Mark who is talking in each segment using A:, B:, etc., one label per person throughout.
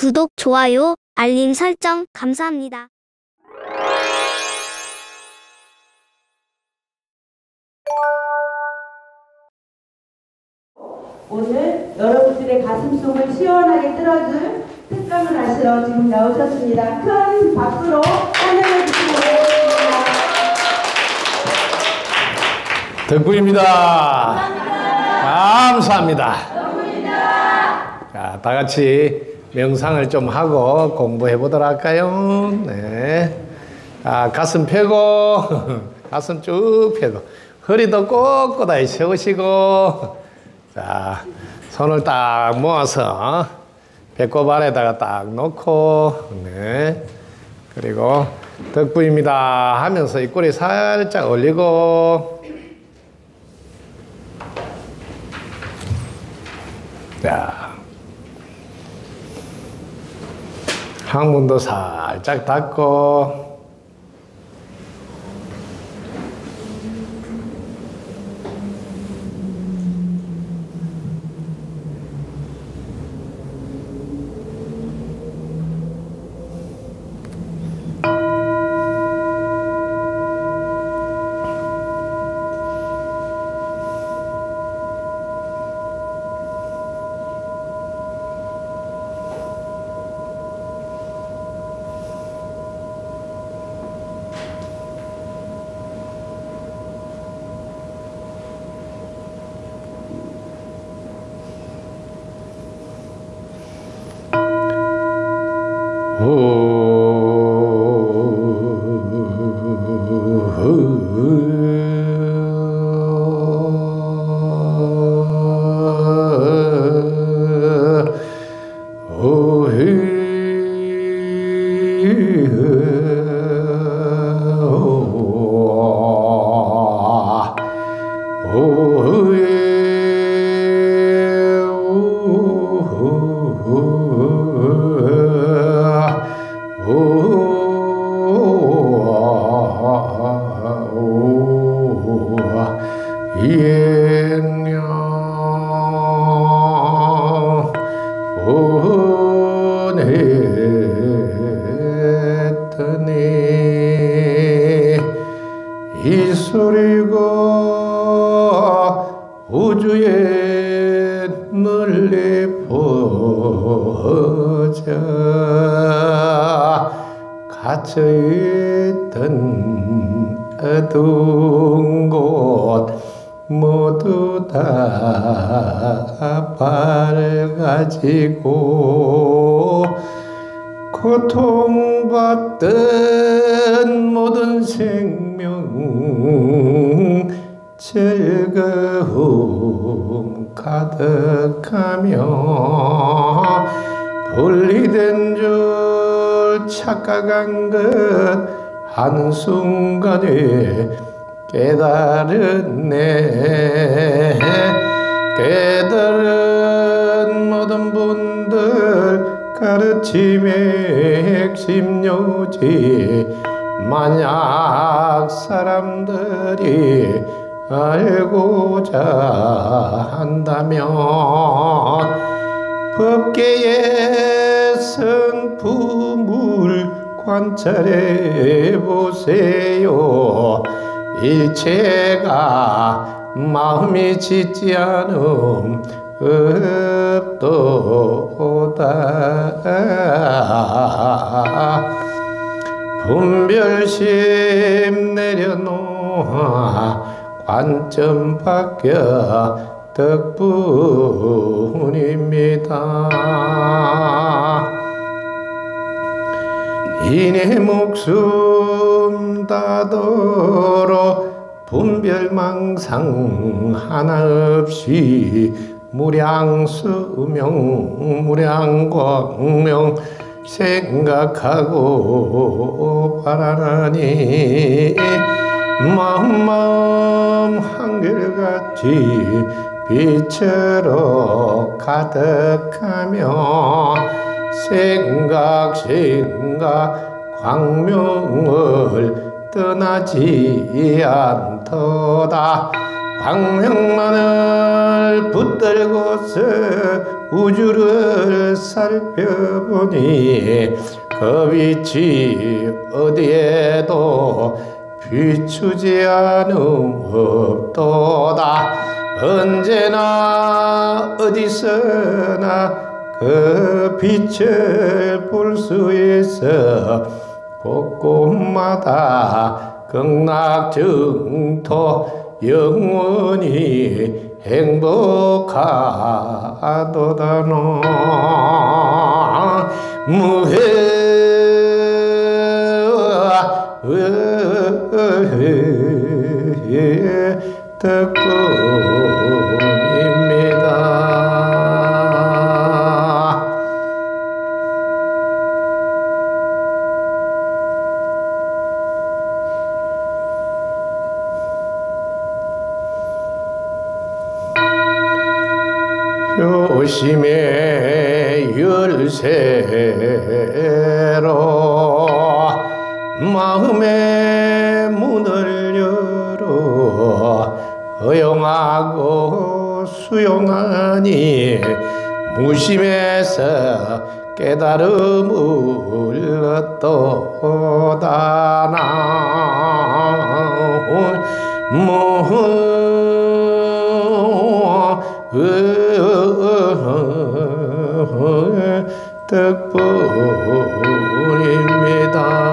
A: 구독, 좋아요, 알림 설정 감사합니다.
B: 오늘 여러분들의 가슴속을 시원하게 뚫어줄 특강을 하시러 지금 나오셨습니다. 큰 박수로 환영해 주시기 바랍니다.
C: 덕구입니다. 감사합니다. 자, 다 같이 명상을 좀 하고 공부해 보도록 할까요? 네. 자, 가슴 펴고, 가슴 쭉 펴고, 허리도 꼿꼿하게 세우시고, 자, 손을 딱 모아서 배꼽 아래다가 딱 놓고, 네. 그리고 덕구입니다 하면서 입꼬리 살짝 올리고, 자, 항문도 살짝 닫고, 이 소리가 우주에 널리 퍼져 갇혀있던 어두운 곳 모두 다 밝아지고 고통받던 모든 생명 즐거움 가득하며 분리된 줄 착각한 것 한순간에 깨달았네. 깨달은 모든 분들 가르침의 핵심 요지 만약 사람들이 알고자 한다면 법계의 성품을 관찰해 보세요. 일체가 마음이 짓지 않음 없도다. 분별심 내려놓아 관점 바뀌어 덕분입니다. 이내 목숨 다도록 분별망상 하나 없이 무량수명 무량광명 생각하고 바라니 마음 한결같이 빛으로 가득하며 생각 광명을 떠나지 않도다. 방명만을 붙들고서 우주를 살펴보니 그 빛이 어디에도 비추지 않음 없도다. 언제나 어디서나 그 빛을 볼 수 있어 곳곳마다 극락증토 영원히 행복하도다노. 덕분입니다. 효심의 열쇠로 마음의 문을 열어 허용하고 수용하니 무심해서 깨달음을 얻도다. 덕분입니다.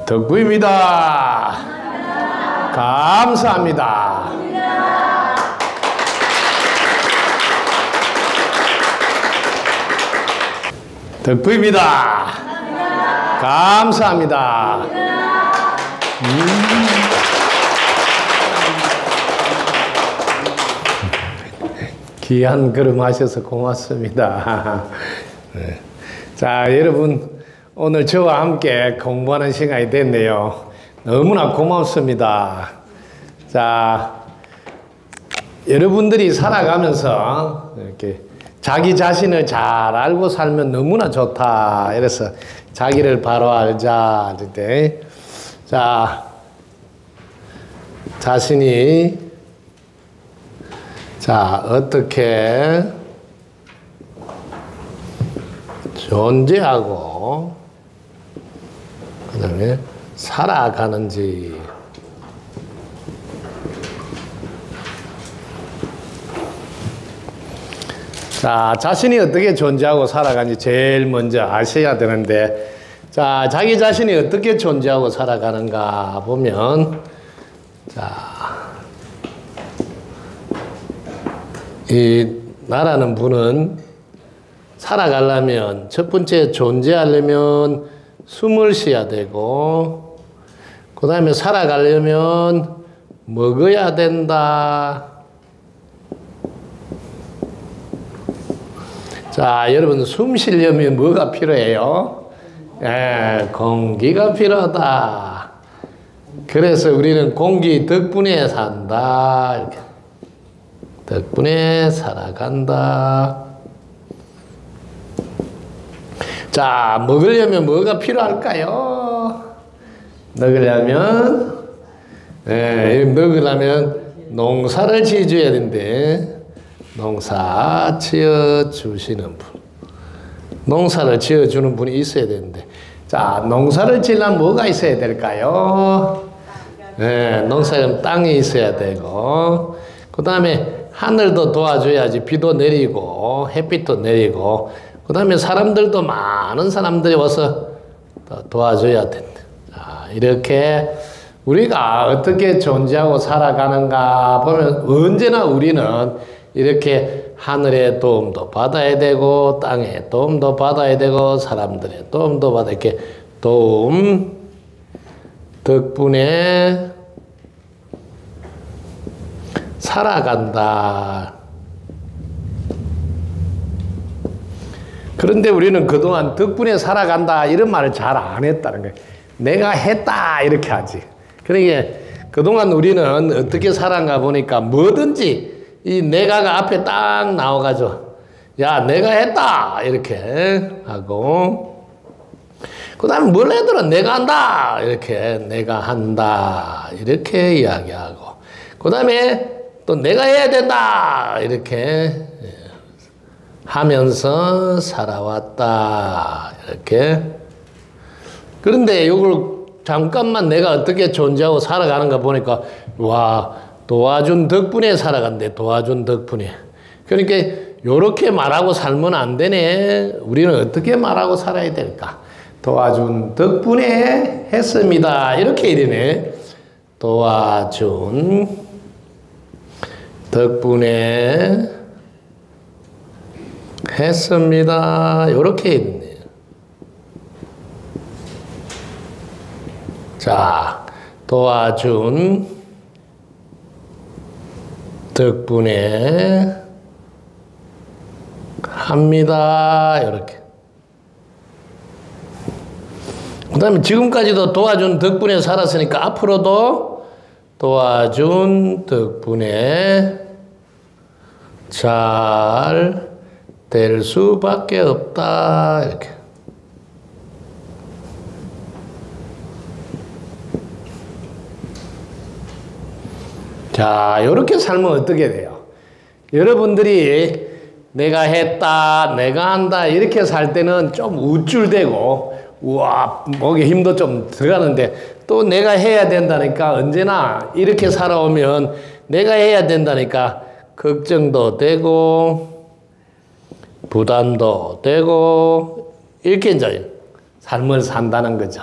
C: 덕분입니다. 감사합니다. 덕분입니다. 감사합니다. 귀한 걸음 하셔서 고맙습니다. 네. 자, 여러분 오늘 저와 함께 공부하는 시간이 됐네요. 너무나 고맙습니다. 자, 여러분들이 살아가면서 이렇게 자기 자신을 잘 알고 살면 너무나 좋다. 이래서 자기를 바로 알자. 이럴 자, 자신이 어떻게 존재하고 그 다음에 살아가는지. 자, 자신이 어떻게 존재하고 살아가는지 제일 먼저 아셔야 되는데, 자, 자기 자신이 어떻게 존재하고 살아가는가 보면, 자, 이 나라는 분은 살아가려면 첫 번째 존재하려면 숨을 쉬어야 되고, 그 다음에 살아가려면 먹어야 된다. 자, 여러분 숨 쉬려면 뭐가 필요해요? 공기가 필요하다. 그래서 우리는 공기 덕분에 산다. 이렇게. 덕분에 살아간다. 자, 먹으려면 뭐가 필요할까요? 먹으려면 농사를 지어줘야 된대. 농사 지어주시는 분. 농사를 지어주는 분이 있어야 되는데. 자, 농사를 지으려면 뭐가 있어야 될까요? 농사는 땅이 있어야 되고, 그 다음에 하늘도 도와줘야지 비도 내리고, 햇빛도 내리고, 그 다음에 사람들도 많은 사람들이 와서 도와줘야 된다. 자, 이렇게 우리가 어떻게 존재하고 살아가는가 보면 언제나 우리는 이렇게 하늘의 도움도 받아야 되고 땅의 도움도 받아야 되고 사람들의 도움도 받아 이렇게 도움 덕분에 살아간다. 그런데 우리는 그동안 덕분에 살아간다 이런 말을 잘 안 했다는 거예요. 내가 했다 이렇게 하지. 그러니까 그동안 우리는 어떻게 살아가 보니까 뭐든지 이 내가가 앞에 딱 나와가지고 야 내가 했다 이렇게 하고 그 다음에 뭘 해더라 내가 한다 이렇게 내가 한다 이렇게 이야기하고 그 다음에 또 내가 해야 된다 이렇게 하면서 살아왔다 이렇게. 그런데 이걸 잠깐만 내가 어떻게 존재하고 살아가는가 보니까 와 도와준 덕분에 살아간대. 도와준 덕분에. 그러니까 요렇게 말하고 살면 안 되네. 우리는 어떻게 말하고 살아야 될까? 도와준 덕분에 했습니다. 이렇게 이르네. 도와준 덕분에 했습니다. 요렇게 이르네. 자, 도와준 덕분에 합니다. 이렇게. 그 다음에 지금까지도 도와준 덕분에 살았으니까 앞으로도 도와준 덕분에 잘 될 수밖에 없다. 이렇게. 자, 이렇게 살면 어떻게 돼요? 여러분들이 내가 했다, 내가 한다, 이렇게 살 때는 좀 우쭐대고, 우와, 목에 힘도 좀 들어가는데, 또 내가 해야 된다니까, 언제나 이렇게 살아오면 내가 해야 된다니까, 걱정도 되고, 부담도 되고, 이렇게 이제 삶을 산다는 거죠.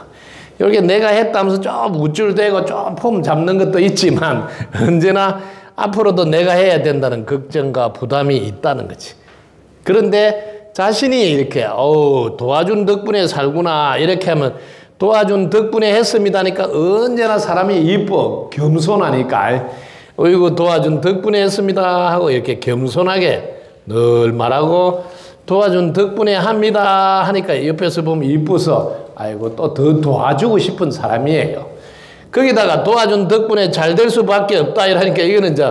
C: 이렇게 내가 했다면서 좀 우쭐대고 좀 폼 잡는 것도 있지만 언제나 앞으로도 내가 해야 된다는 걱정과 부담이 있다는 거지. 그런데 자신이 이렇게 도와준 덕분에 살구나 이렇게 하면 도와준 덕분에 했습니다니까 언제나 사람이 이뻐 겸손하니까 어이구 도와준 덕분에 했습니다 하고 이렇게 겸손하게 늘 말하고 도와준 덕분에 합니다 하니까 옆에서 보면 이뻐서 아이고 또 더 도와주고 싶은 사람이에요. 거기다가 도와준 덕분에 잘 될 수밖에 없다 이러니까 이거는 이제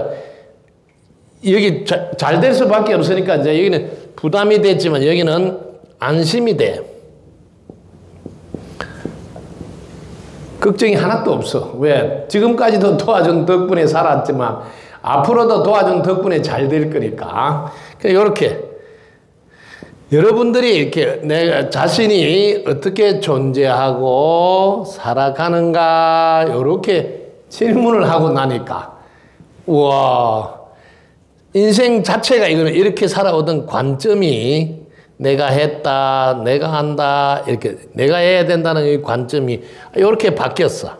C: 여기 잘 될 수밖에 없으니까 이제 여기는 부담이 됐지만 여기는 안심이 돼. 걱정이 하나도 없어. 왜? 지금까지도 도와준 덕분에 살았지만 앞으로도 도와준 덕분에 잘 될 거니까. 이렇게 여러분들이 이렇게 내 자신이 어떻게 존재하고 살아가는가 이렇게 질문을 하고 나니까 우와 인생 자체가 이거는 이렇게 살아오던 관점이 내가 했다, 내가 한다 이렇게 내가 해야 된다는 이 관점이 이렇게 바뀌었어.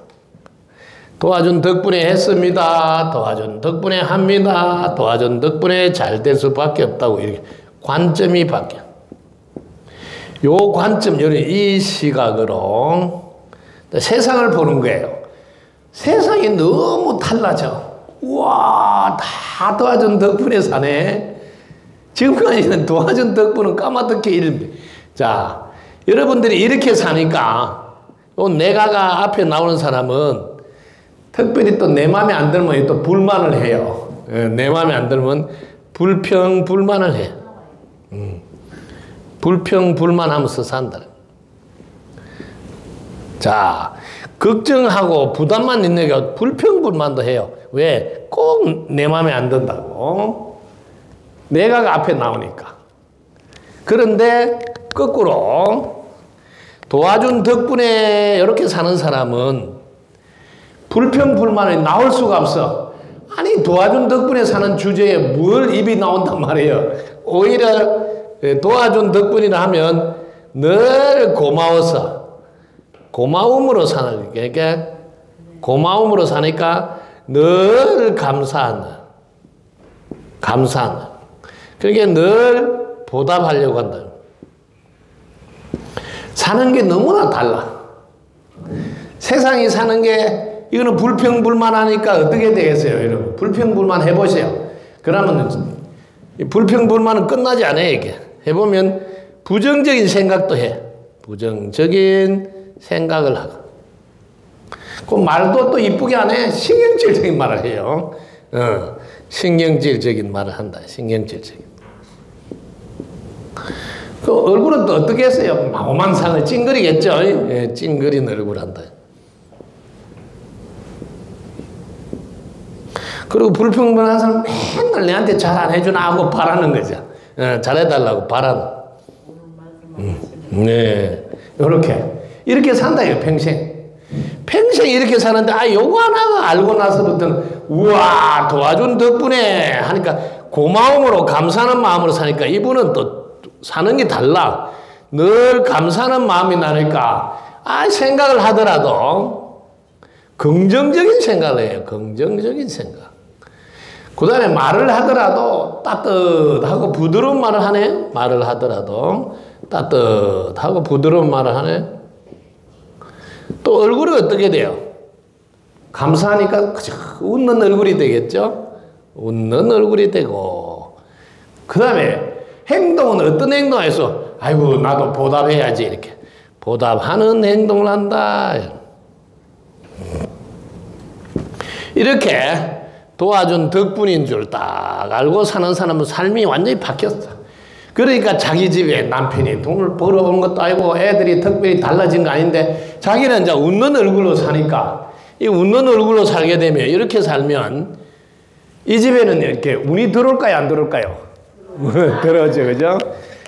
C: 도와준 덕분에 했습니다. 도와준 덕분에 합니다. 도와준 덕분에 잘 될 수밖에 없다고 이렇게 관점이 바뀌어. 요 관점, 이 시각으로 세상을 보는 거예요. 세상이 너무 달라져. 우와, 다 도와준 덕분에 사네. 지금까지는 도와준 덕분은 까마득히 이른데. 자, 여러분들이 이렇게 사니까, 요 내가가 앞에 나오는 사람은 특별히 또 내 마음에 안 들면 또 불만을 해요. 내 마음에 안 들면 불평불만을 해. 불평불만하면서 산다. 자, 걱정하고 부담만 있는 게 불평불만도 해요. 왜? 꼭 내 마음에 안 든다고. 내가 앞에 나오니까. 그런데 거꾸로 도와준 덕분에 이렇게 사는 사람은 불평불만이 나올 수가 없어. 아니 도와준 덕분에 사는 주제에 뭘 입이 나온단 말이에요. 오히려 도와준 덕분이라 하면 늘 고마워서 고마움으로 사는 그러니까 고마움으로 사니까 늘 감사하는 그러니까 늘 보답하려고 한다. 사는 게 너무나 달라. 세상이 사는 게 이거는 불평불만하니까 어떻게 되겠어요, 여러분? 불평불만 해보세요. 그러면 불평불만은 끝나지 않아요, 이게. 해보면 부정적인 생각도 해. 부정적인 생각을 하고. 그 말도 또 이쁘게 안 해. 신경질적인 말을 해요. 신경질적인 말을 한다. 신경질적인. 그 얼굴은 또 어떻게 했어요? 오만상을 찡그리겠죠. 예, 찡그린 얼굴 한다. 그리고 불평불만한 사람 맨날 내한테 잘 안 해주나 하고 바라는 거죠. 잘해달라고 바라는. 네, 이렇게 산다 이거 평생. 평생 이렇게 사는데 요거 하나가 알고 나서부터는 우와 도와준 덕분에 하니까 고마움으로 감사하는 마음으로 사니까 이분은 또 사는 게 달라. 늘 감사하는 마음이 나니까 생각을 하더라도 긍정적인 생각을 해요. 긍정적인 생각. 그 다음에 말을 하더라도 따뜻하고 부드러운 말을 하네. 말을 하더라도 따뜻하고 부드러운 말을 하네. 또 얼굴이 어떻게 돼요? 감사하니까 그저 웃는 얼굴이 되겠죠? 웃는 얼굴이 되고 그 다음에 행동은 어떤 행동을 해서 아이고 나도 보답해야지 이렇게 보답하는 행동을 한다. 이렇게 도와준 덕분인 줄 딱 알고 사는 사람은 삶이 완전히 바뀌었어. 그러니까 자기 집에 남편이 돈을 벌어오는 것도 아니고 애들이 특별히 달라진 거 아닌데 자기는 이제 웃는 얼굴로 사니까 이 웃는 얼굴로 살게 되면 이렇게 살면 이 집에는 이렇게 운이 들어올까요? 안 들어올까요? 들어오죠. 그죠?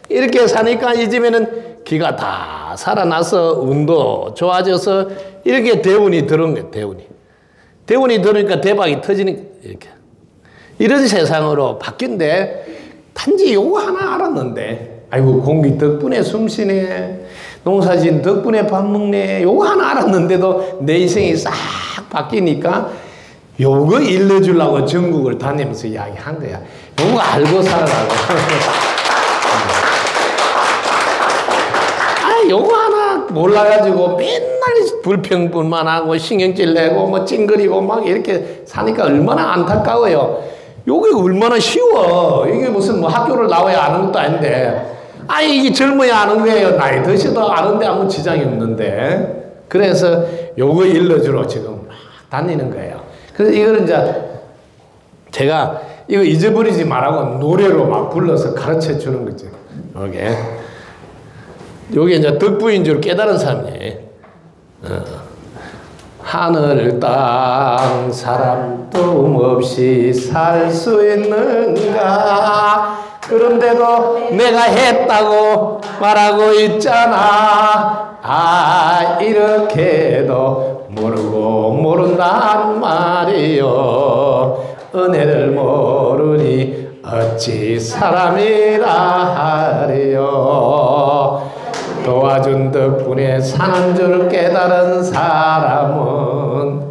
C: 이렇게 사니까 이 집에는 기가 다 살아나서 운도 좋아져서 이렇게 대운이 들어온 거예요. 대운이 들어오니까 대박이 터지니까 이렇게 이런 세상으로 바뀐데 단지 요거 하나 알았는데 아이고 공기 덕분에 숨쉬네 농사진 덕분에 밥 먹네 요거 하나 알았는데도 내 인생이 싹 바뀌니까 요거 일러주려고 전국을 다니면서 이야기한 거야. 요거 알고 살아라고. 요거 하나 몰라가지고 맨날 불평불만하고 신경질 내고 뭐 찡그리고 막 이렇게 사니까 얼마나 안타까워요. 요게 얼마나 쉬워. 이게 무슨 뭐 학교를 나와야 아는 것도 아닌데 이게 젊어야 아는 거예요. 나이 드셔도 아는데 아무 지장이 없는데. 그래서 요거 일러주러 지금 막 다니는 거예요. 그래서 이거는 이제 제가 이거 잊어버리지 말라고 노래로 막 불러서 가르쳐 주는 거죠. 요게 이제 덕분인 줄 깨달은 사람이 하늘 땅 사람 도움 없이 살 수 있는가 그런데도 내가 했다고 말하고 있잖아. 이렇게도 모르고 모른단 말이요. 은혜를 모르니 어찌 사람이라 하리요. 도와준 덕분에 사는 줄 깨달은 사람은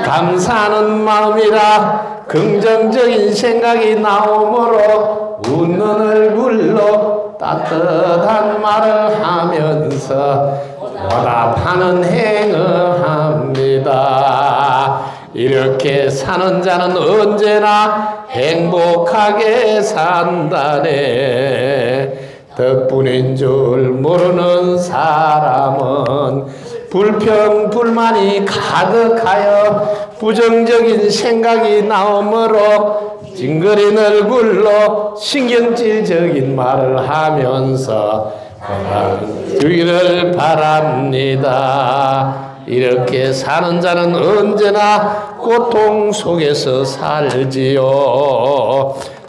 C: 감사하는 마음이라 긍정적인 생각이 나오므로 웃는 얼굴로 따뜻한 말을 하면서 보답하는 행함합니다. 이렇게 사는 자는 언제나 행복하게 산다네. 덕분인 줄 모르는 사람은 불평불만이 가득하여 부정적인 생각이 나오므로 찡그린 얼굴로 신경질적인 말을 하면서 주기를 바랍니다. 이렇게 사는 자는 언제나 고통 속에서 살지요.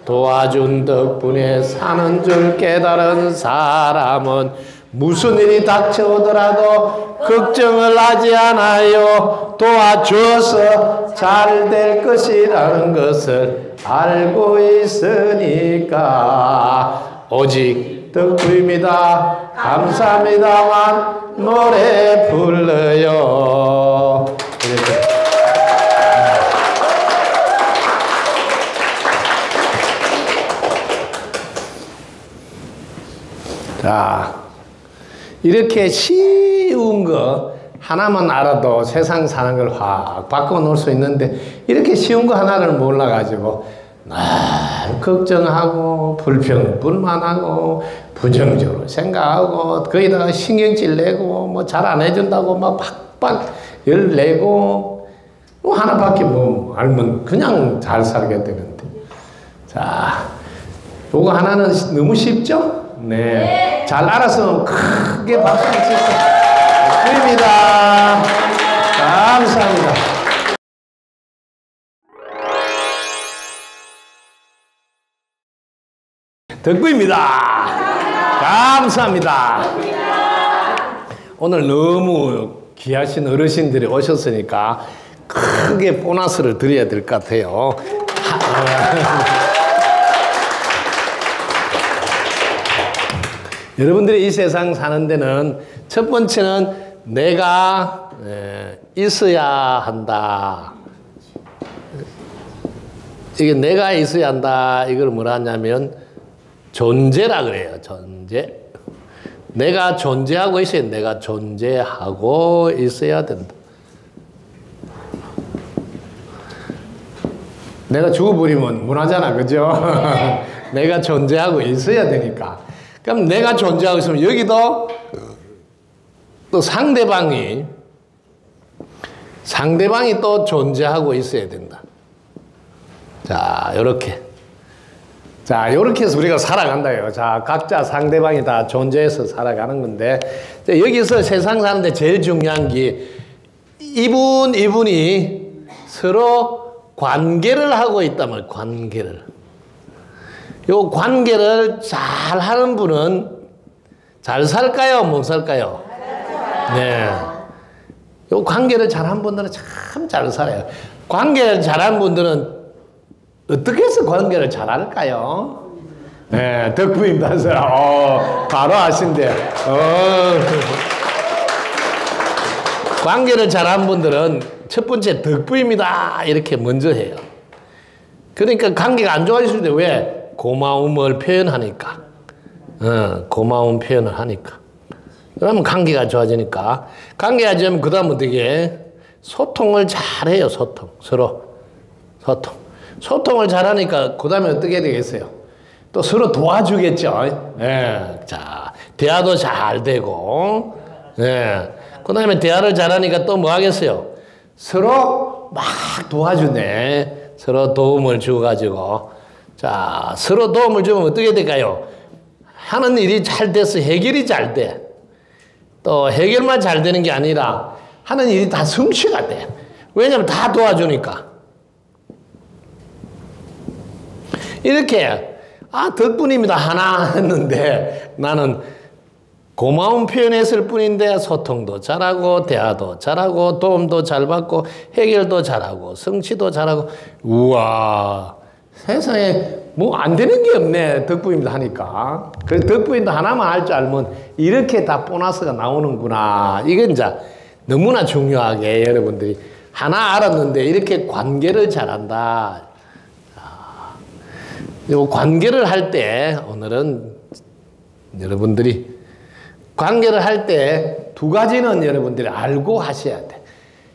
C: 도와준 덕분에 사는 줄 깨달은 사람은 무슨 일이 닥쳐오더라도 걱정을 하지 않아요. 도와줘서 잘 될 것이라는 것을 알고 있으니까 오직 덕분입니다. 감사합니다만 노래 불러요. 이렇게. 자, 이렇게 쉬운 거 하나만 알아도 세상 사는 걸 확 바꿔놓을 수 있는데 이렇게 쉬운 거 하나를 몰라가지고 늘 걱정하고 불평불만하고 부정적으로 생각하고 거기다가 신경질 내고 뭐 잘 안 해준다고 막 빡빡 열내고 하나밖에 뭐 알면 그냥 잘 살게 되는데. 자, 요거 하나는 너무 쉽죠? 네. 잘 알아서 크게 박수 치세요. 드립니다. 감사합니다. 덕구입니다. 감사합니다. 오늘 너무 귀하신 어르신들이 오셨으니까 크게 보너스를 드려야 될 것 같아요. 여러분들이 이 세상 사는 데는 첫 번째는 내가 있어야 한다. 이게 내가 있어야 한다. 이걸 뭐라 하냐면 존재라 그래요. 존재. 내가 존재하고 있어야 내가 존재하고 있어야 된다. 내가 죽어버리면 무난하잖아. 그죠? 내가 존재하고 있어야 되니까. 그럼 내가 존재하고 있으면 여기도 또 상대방이 또 존재하고 있어야 된다. 자, 요렇게. 자, 요렇게 해서 우리가 살아간다요. 자, 각자 상대방이 다 존재해서 살아가는 건데, 여기서 세상 사는데 제일 중요한 게 이분이 서로 관계를 하고 있다면 관계를. 요 관계를 잘 하는 분은 잘 살까요? 못 살까요? 네. 요 관계를 잘하는 분들은 참 잘 살아요. 관계를 잘하는 분들은 어떻게 해서 관계를 잘할까요? 네, 덕분입니다. 바로 아신대. 관계를 잘하는 분들은 첫 번째 덕분입니다. 이렇게 먼저 해요. 그러니까 관계가 안 좋아질 때 왜? 고마움을 표현하니까. 고마움 표현을 하니까. 그러면 관계가 좋아지니까. 관계가 좋으면 그 다음은 되게 소통을 잘해요. 서로. 소통을 잘하니까 그 다음에 어떻게 되겠어요? 또 서로 도와주겠죠. 예. 자, 대화도 잘 되고. 예. 그 다음에 대화를 잘하니까 또 뭐 하겠어요? 서로 막 도와주네. 서로 도움을 주어가지고. 자, 서로 도움을 주면 어떻게 될까요? 하는 일이 잘 돼서 해결이 잘 돼. 또 해결만 잘 되는 게 아니라 하는 일이 다 성취가 돼. 왜냐면 다 도와주니까. 이렇게 덕분입니다 하나 했는데 나는 고마움 표현했을 뿐인데 소통도 잘하고 대화도 잘하고 도움도 잘 받고 해결도 잘하고 성취도 잘하고 우와 세상에 뭐 안 되는 게 없네 덕분입니다 하니까. 그래서 덕분입니다 하나만 할 줄 알면 이렇게 다 보너스가 나오는구나. 이건 이제 너무나 중요하게 여러분들이 하나 알았는데 이렇게 관계를 잘한다. 요 관계를 할 때 오늘은 여러분들이 관계를 할 때 두 가지는 여러분들이 알고 하셔야 돼.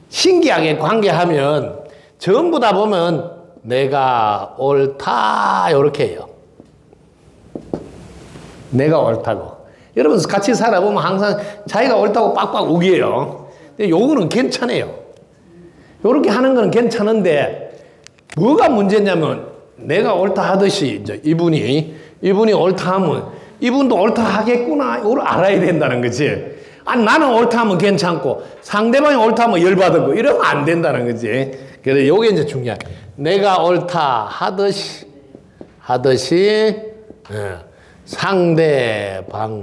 C: 신기하게 관계하면 전부 다 보면 내가 옳다 이렇게 해요. 내가 옳다고. 여러분 같이 살아보면 항상 자기가 옳다고 빡빡 우겨요. 근데 요거는 괜찮아요. 요렇게 하는 건 괜찮은데 뭐가 문제냐면 내가 옳다 하듯이 이제 이분이 옳다 하면 이분도 옳다 하겠구나 이걸 알아야 된다는 거지. 아니 나는 옳다 하면 괜찮고 상대방이 옳다 하면 열받고 이러면 안 된다는 거지. 그래서 요게 이제 중요해. 내가 옳다 하듯이 상대방도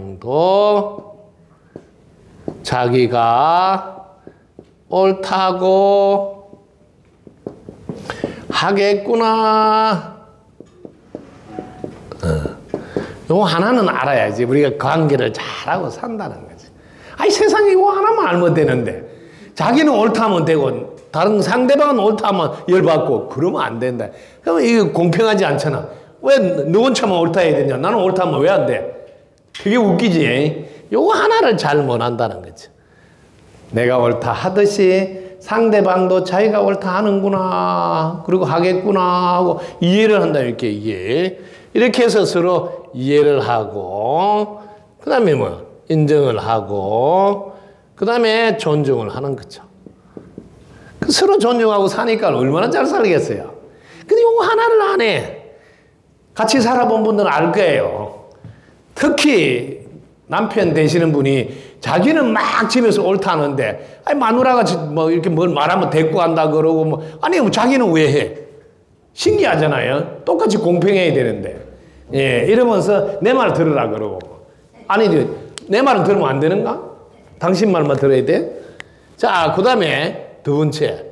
C: 자기가 옳다고 하겠구나. 요거 하나는 알아야지. 우리가 관계를 잘하고 산다는 거지. 아니 세상에 이거 하나만 알면 되는데 자기는 옳다 하면 되고 다른 상대방은 옳다 하면 열받고 그러면 안 된다. 그러면 이거 공평하지 않잖아. 왜 너 혼자만 옳다 해야 되냐. 나는 옳다 하면 왜 안 돼? 그게 웃기지. 요거 하나를 잘 못한다는 거지. 내가 옳다 하듯이 상대방도 자기가 옳다 하는구나 그리고 하겠구나 하고 이해를 한다. 이렇게 해서 서로 이해를 하고 그 다음에 뭐 인정을 하고 그 다음에 존중을 하는 거죠. 서로 존중하고 사니까 얼마나 잘 살겠어요. 근데 요거 하나를 안 해. 같이 살아본 분들은 알 거예요. 특히 남편 되시는 분이 자기는 막 집에서 옳다는데, 아니, 마누라가 뭐 이렇게 뭘 말하면 대꾸한다 그러고, 뭐, 아니, 뭐 자기는 왜 해? 신기하잖아요. 똑같이 공평해야 되는데. 예, 이러면서 내 말 들으라 그러고. 아니, 내 말은 들으면 안 되는가? 당신 말만 들어야 돼? 자, 그 다음에 두 번째.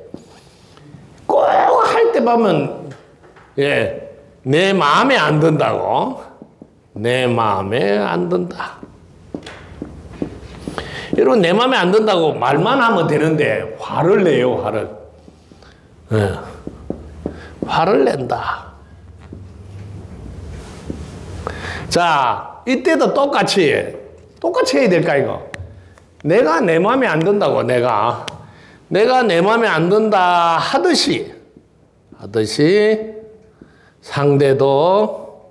C: 꼭 할 때 보면, 예, 내 마음에 안 든다고. 내 마음에 안 든다. 여러분, 내 마음에 안 든다고 말만 하면 되는데, 화를 내요, 화를. 예. 화를 낸다. 자, 이때도 똑같이 해야 될까, 이거? 내가 내 마음에 안 든다고, 내가 내 마음에 안 든다 하듯이, 상대도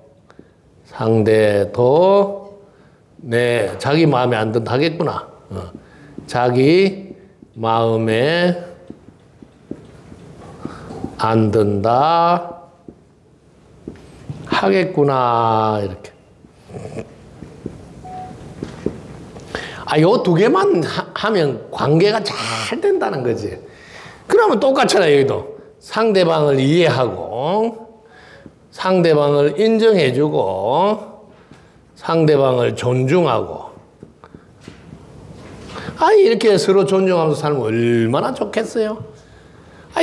C: 자기 마음에 안 든다 하겠구나. 자기 마음에 안 든다 하겠구나, 이렇게. 요 두 개만 하면 관계가 잘 된다는 거지. 그러면 똑같잖아요, 여기도. 상대방을 이해하고, 상대방을 인정해주고, 상대방을 존중하고. 이렇게 서로 존중하면서 살면 얼마나 좋겠어요?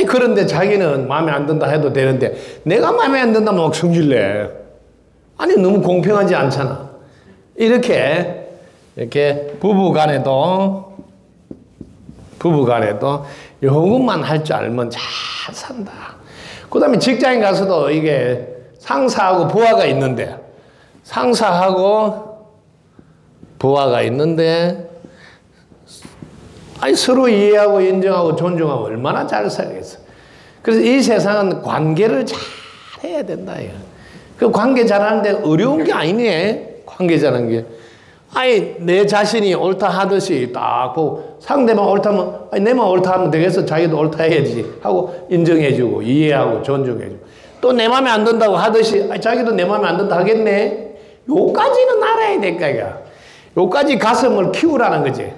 C: 그런데 자기는 마음에 안 든다 해도 되는데, 내가 마음에 안 든다면 막 성질내. 너무 공평하지 않잖아. 이렇게 부부 간에도 요것만 할 줄 알면 잘 산다. 그 다음에 직장인 가서도 이게 상사하고 부하가 있는데, 서로 이해하고 인정하고 존중하고 얼마나 잘 살겠어. 그래서 이 세상은 관계를 잘 해야 된다. 그 관계 잘하는데 어려운 게 아니네. 관계 잘하는 게. 내 자신이 옳다 하듯이 딱 보고, 상대방 옳다면, 내만 옳다 하면 되겠어. 자기도 옳다 해야지. 하고 인정해주고, 이해하고, 존중해주고. 또 내 맘에 안 든다고 하듯이, 자기도 내 맘에 안 든다 하겠네. 요까지는 알아야 될까, 이거. 요까지 가슴을 키우라는 거지.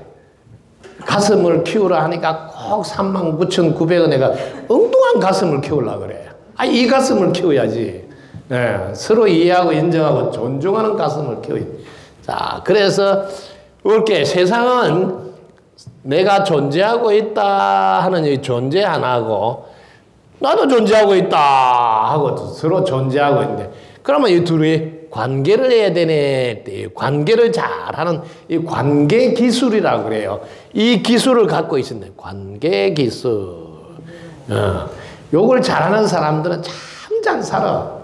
C: 가슴을 키우라 하니까 꼭 39,900원 내가 엉뚱한 가슴을 키우려고 그래. 이 가슴을 키워야지. 네, 서로 이해하고 인정하고 존중하는 가슴을 키워야지. 자, 그래서 이렇게 세상은 내가 존재하고 있다 하는 이 존재 하나하고, 나도 존재하고 있다 하고 서로 존재하고 있는데, 그러면 이 둘이 관계를 해야 되네. 관계를 잘하는 이 관계 기술이라고 그래요. 이 기술을 갖고 있었네. 관계 기술. 요걸 잘하는 사람들은 참 잘 살아.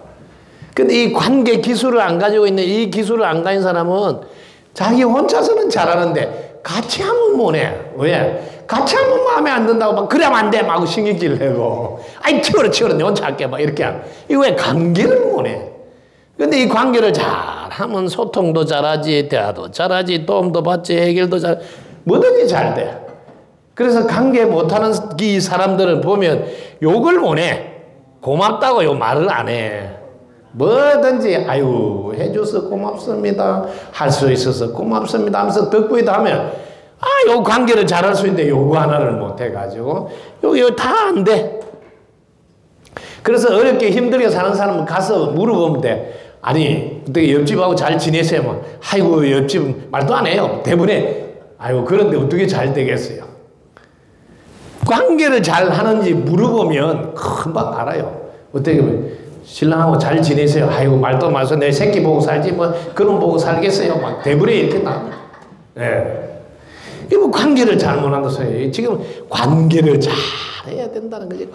C: 근데 이 관계 기술을 안 가지고 있는, 이 기술을 안 가진 사람은 자기 혼자서는 잘하는데 같이 하면 못해. 왜? 같이 하면 마음에 안 든다고 막 그래야만 안 돼. 막 신경질 내고. 치워라. 내 혼자 할게. 막 이렇게 하면. 이거 왜 관계를 못해? 근데 이 관계를 잘하면 소통도 잘하지, 대화도 잘하지, 도움도 받지, 해결도 잘, 뭐든지 잘 돼. 그래서 관계 못하는 이 사람들을 보면 욕을 못해. 고맙다고 요 말을 안 해. 뭐든지 해줘서 고맙습니다. 할 수 있어서 고맙습니다 하면서 덕분이다 하면, 요 관계를 잘할 수 있는데 요거 하나를 못 해가지고 요거 다 안 돼. 그래서 어렵게 힘들게 사는 사람은 가서 물어보면 돼. 어떻게 옆집하고 잘 지내세요? 뭐, 옆집 말도 안 해요. 대부분에, 그런데 어떻게 잘 되겠어요? 관계를 잘 하는지 물어보면 금방 알아요. 어떻게 보면, 신랑하고 잘 지내세요? 말도 마서 내 새끼 보고 살지, 뭐, 그놈 보고 살겠어요? 막 대부분에 이렇게 나옵니다. 예. 이거 관계를 잘 못한다 소리예요. 지금 관계를 잘 해야 된다는 거지,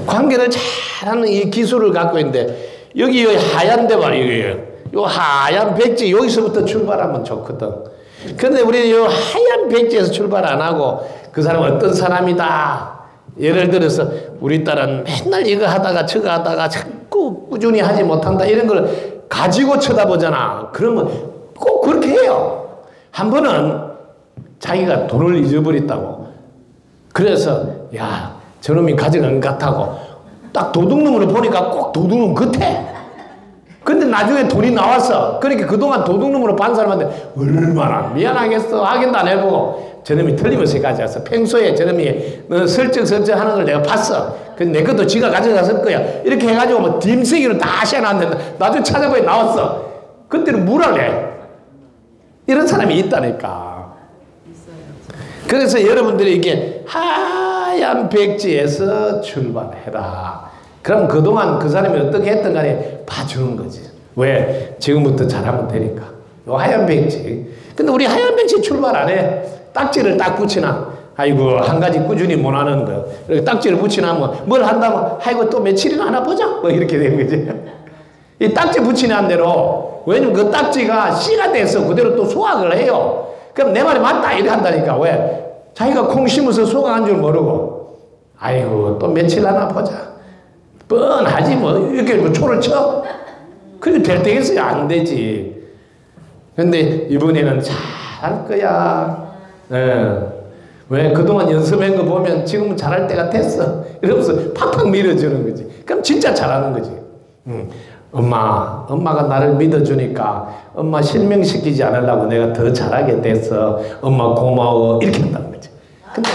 C: 관계를 잘하는 이 기술을 갖고 있는데, 여기 하얀 데 말이에요. 요 하얀 백지 여기서부터 출발하면 좋거든. 근데 우리 요 하얀 백지에서 출발 안 하고 그 사람은 어떤 사람이다. 예를 들어서 우리 딸은 맨날 이거 하다가 저거 하다가 자꾸 꾸준히 하지 못한다. 이런 걸 가지고 쳐다보잖아. 그러면 꼭 그렇게 해요. 한 번은 자기가 돈을 잊어버렸다고. 그래서 야 저놈이 가져간 것 같다고 딱 도둑놈을 보니까 꼭 도둑놈 같아. 근데 나중에 돈이 나왔어. 그러니까 그동안 도둑놈으로 반 사람한테 얼마나 미안하겠어 확인도 안 해보고 저놈이 틀림없이 가져갔어. 평소에 저놈이 설정설정 하는 걸 내가 봤어. 근데 내 것도 지가 가져갔을 거야. 이렇게 해가지고 뭐 딤세기로 다 씌워놨는데 나중에 찾아보니 나왔어. 그때는 뭐랄래? 이런 사람이 있다니까. 그래서 여러분들이 이게 하얀 백지에서 출발해라. 그럼 그동안 그 사람이 어떻게 했든 간에 봐주는 거지. 왜? 지금부터 잘하면 되니까. 요 하얀 백지. 근데 우리 하얀 백지 출발 안 해. 딱지를 딱 붙이나. 아이고 한 가지 꾸준히 못하는 거. 이렇게 딱지를 붙이나 뭘 한다면 아이고 또 며칠이나 하나 보자. 뭐 이렇게 되는 거지. 이 딱지 붙이는 대로 왜냐면 그 딱지가 씨가 돼서 그대로 또 수확을 해요. 그럼 내 말이 맞다 이렇게 한다니까. 왜? 자기가 콩 심어서 수확한 줄 모르고 아이고 또 며칠 하나 보자. 뻔하지 뭐 이렇게 뭐 초를 쳐? 그게 될 때겠어요? 안 되지. 근데 이번에는 잘할 거야. 왜? 그동안 연습한 거 보면 지금은 잘할 때가 됐어. 이러면서 팍팍 밀어주는 거지. 그럼 진짜 잘하는 거지. 엄마가 나를 믿어주니까 엄마 실명시키지 않으려고 내가 더 잘하게 됐어. 엄마 고마워. 이렇게 한다는 거지. 근데,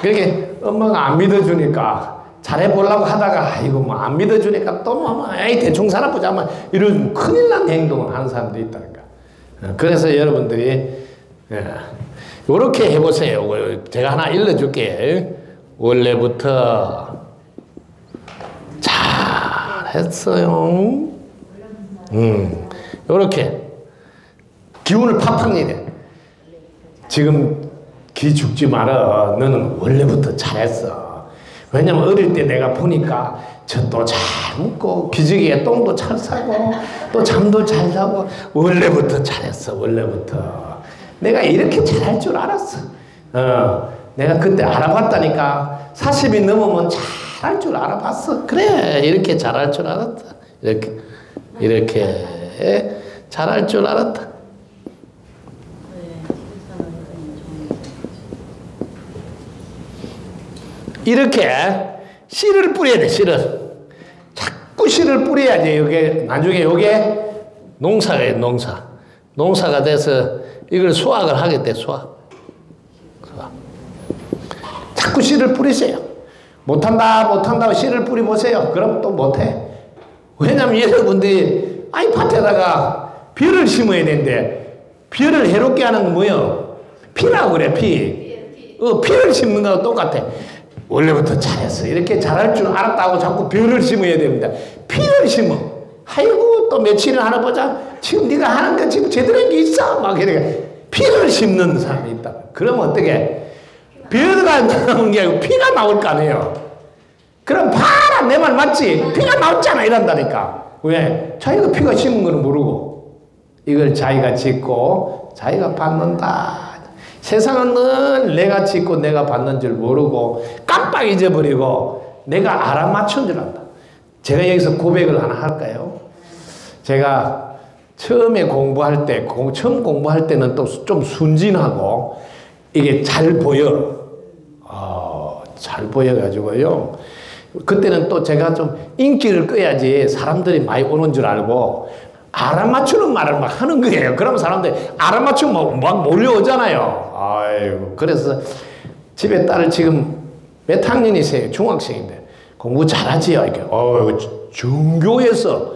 C: 그렇게 엄마가 안 믿어주니까 잘해보려고 하다가 아이고 뭐 안 믿어주니까 또 뭐 에이 대충 살아보자 뭐 이런 큰일 난 행동을 하는 사람도 있다니까. 그래서 여러분들이 이렇게 해보세요. 제가 하나 일러줄게. 원래부터 잘했어요. 이렇게 기운을 팍팍 내려. 지금 기 죽지 마라. 너는 원래부터 잘했어. 왜냐면 어릴 때 내가 보니까 젖도 잘 먹고 기저귀에 똥도 잘 싸고 또 잠도 잘 자고 원래부터 잘했어. 원래부터 내가 이렇게 잘할 줄 알았어. 내가 그때 알아봤다니까. 40이 넘으면 잘할 줄 알아봤어. 그래 이렇게 잘할 줄 알았다. 이렇게 잘할 줄 알았다. 이렇게 씨를 뿌려야 돼. 씨를 자꾸 씨를 뿌려야지. 이게 나중에 이게 농사예요. 농사가 돼서 이걸 수확을 하게 돼. 수확. 자꾸 씨를 뿌리세요. 못한다고 씨를 뿌려보세요. 그럼 또 못해. 왜냐면 여러분들이 아이 밭에다가 벼를 심어야 되는데 벼를 해롭게 하는 건 뭐예요? 피라고 그래. 피를 심는 거하고 똑같아. 원래부터 잘했어. 이렇게 잘할 줄 알았다고 자꾸 벼를 심어야 됩니다. 피를 심어. 아이고 또 며칠을 하나 보자. 지금 네가 하는 거 지금 제대로 한 게 있어. 막 이렇게 피를 심는 사람이 있다. 그러면 어떻게? 벼가 나오는 게 아니고 피가 나올 거 아니에요. 그럼 봐라 내 말 맞지? 피가 나왔잖아 이란다니까. 왜? 자기가 피가 심은 거는 모르고 이걸 자기가 짓고 자기가 받는다. 세상은 늘 내가 짓고 내가 받는 줄 모르고 깜빡 잊어버리고 내가 알아맞춘 줄 안다. 제가 여기서 고백을 하나 할까요? 제가 처음에 공부할 때, 처음 공부할 때는 또 좀 순진하고 이게 잘 보여. 잘 보여가지고요. 그때는 또 제가 좀 인기를 끄야지 사람들이 많이 오는 줄 알고 알아맞추는 말을 막 하는 거예요. 그러면 사람들이 알아맞추면 막 몰려오잖아요. 아이고. 그래서 집에 딸을 지금 몇 학년이세요? 중학생인데. 공부 잘하지요? 이렇게. 중교에서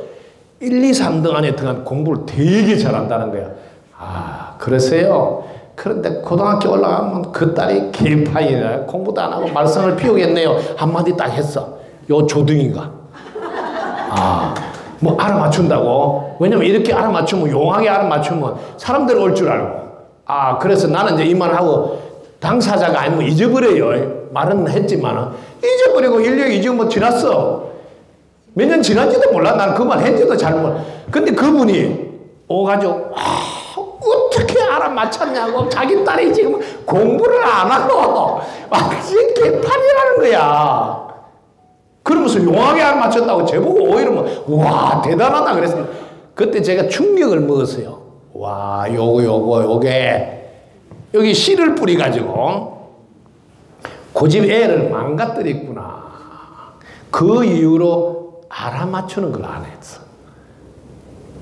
C: 1, 2, 3등 안에 들어간 공부를 되게 잘한다는 거야. 그러세요? 그런데 고등학교 올라가면 그 딸이 개파이네. 공부도 안 하고 말썽을 피우겠네요. 한마디 딱 했어. 요 조등이가. 뭐 알아맞춘다고? 왜냐면 이렇게 알아맞추면 용하게 알아맞추면 사람들 올 줄 알고. 그래서 나는 이제 이 말하고 당사자가 아니면 잊어버려요. 말은 했지만 잊어버리고 인력이 이제 뭐 지났어. 몇 년 지난지도 몰라. 나는 그 말 했지도 잘 몰라. 근데 그분이 오가지고 어떻게 알아맞혔냐고. 자기 딸이 지금 공부를 안 하고 지금 개판이라는 거야. 그러면서 용하게 알아맞혔다고 제보고 오히려 와 대단하다 그랬습니다. 그때 제가 충격을 먹었어요. 와, 요게 여기 씨를 뿌려가지고 고집 애를 망가뜨렸구나. 그 이후로 알아맞추는 걸 안 했어.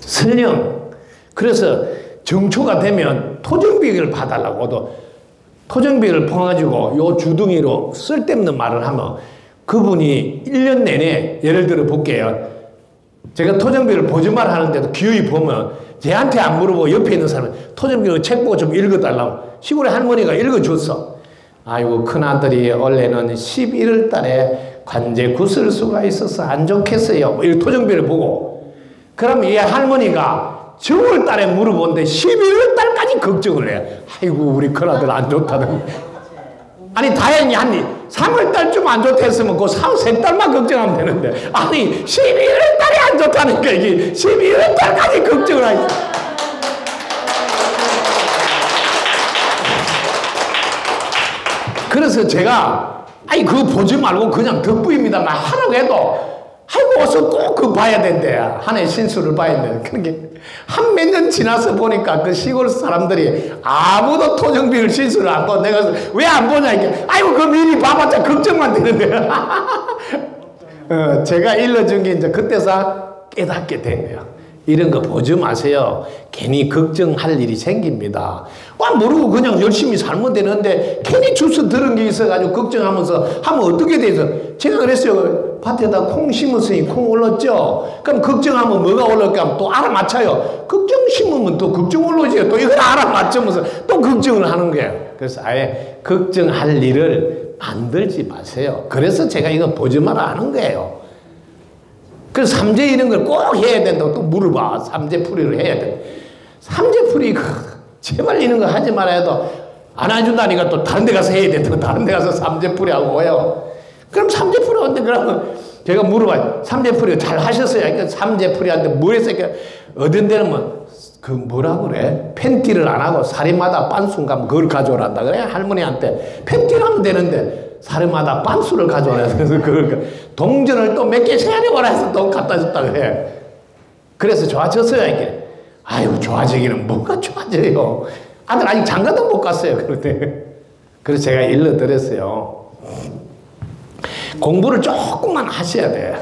C: 설령 그래서 정초가 되면 토정비를 봐달라고도 토정비를 퍼가지고 요 주둥이로 쓸데없는 말을 하면 그분이 1년 내내 예를 들어 볼게요. 제가 토정비를 보지말 하는데도 기어이 보면 쟤한테 안 물어보고 옆에 있는 사람은 토정비를 책 보고 좀 읽어달라고 시골에 할머니가 읽어줬어. 아이고 큰아들이 원래는 11월 달에 관제 구설수가 있어서 안 좋겠어요. 이 토정비를 보고 그럼 이 할머니가 정월 달에 물어보는데 11월 달까지 걱정을 해. 아이고 우리 큰아들 안 좋다는. 아니 다행히 한 3월 달쯤 안 좋다 했으면 그 3달만 걱정하면 되는데 아니 11월 달에 안 좋다니까 이게 11월 달까지 걱정을 하지. 그래서 제가 아니 그거 보지 말고 그냥 덕부입니다만 하라고 해도 아이고 어서 꼭 그거 봐야 된대. 한 해 신수를 봐야 돼. 그러니까 한 몇 년 지나서 보니까 그 시골 사람들이 아무도 토정비를 신수를 안 봐. 내가 왜 안 보냐 이게 아이고 그 미리 봐봤자 걱정만 되는데. 제가 일러준 게 이제 그때서 깨닫게 된 거예요. 이런 거 보지 마세요. 괜히 걱정할 일이 생깁니다. 와 모르고 그냥 열심히 살면 되는데 괜히 주워 들은 게 있어가지고 걱정하면서 하면 어떻게 돼서 제가 그랬어요. 밭에다 콩 심었으니 콩 올랐죠. 그럼 걱정하면 뭐가 올라올까 하면 또 알아맞혀요. 걱정 심으면 또 걱정 올라오죠. 또 이걸 알아맞추면서 또 걱정을 하는 거예요. 그래서 아예 걱정할 일을 만들지 마세요. 그래서 제가 이거 보지 마라 하는 거예요. 그래서 삼재 이런 걸 꼭 해야 된다고 또 물어봐. 삼재풀이를 해야 돼. 삼재풀이 제발 이런 거 하지 말아야 해도 안 해준다니까 또 다른 데 가서 해야 된다고 다른 데 가서 삼재풀이 하고 와요. 그럼 삼재풀이 하는데 그러면 제가 물어봐요. 삼재풀이 잘 하셨어요? 그러니까 삼재풀이 하는데 뭐 했어요? 어떤 데는 뭐 그 뭐라 그래? 팬티를 안 하고 사리마다 빤순 가면 그걸 가져오란다 그래? 할머니한테 팬티를 하면 되는데 사리마다 빤수를 가져오라 해서 그걸 동전을 또 몇 개 세야 되거라 해서 또 갖다 줬다 그래. 그래서 좋아졌어요 이게. 아유 좋아지기는 뭐가 좋아져요. 아들 아직 장가도 못 갔어요. 그런데 그래서 제가 일러드렸어요. 공부를 조금만 하셔야 돼.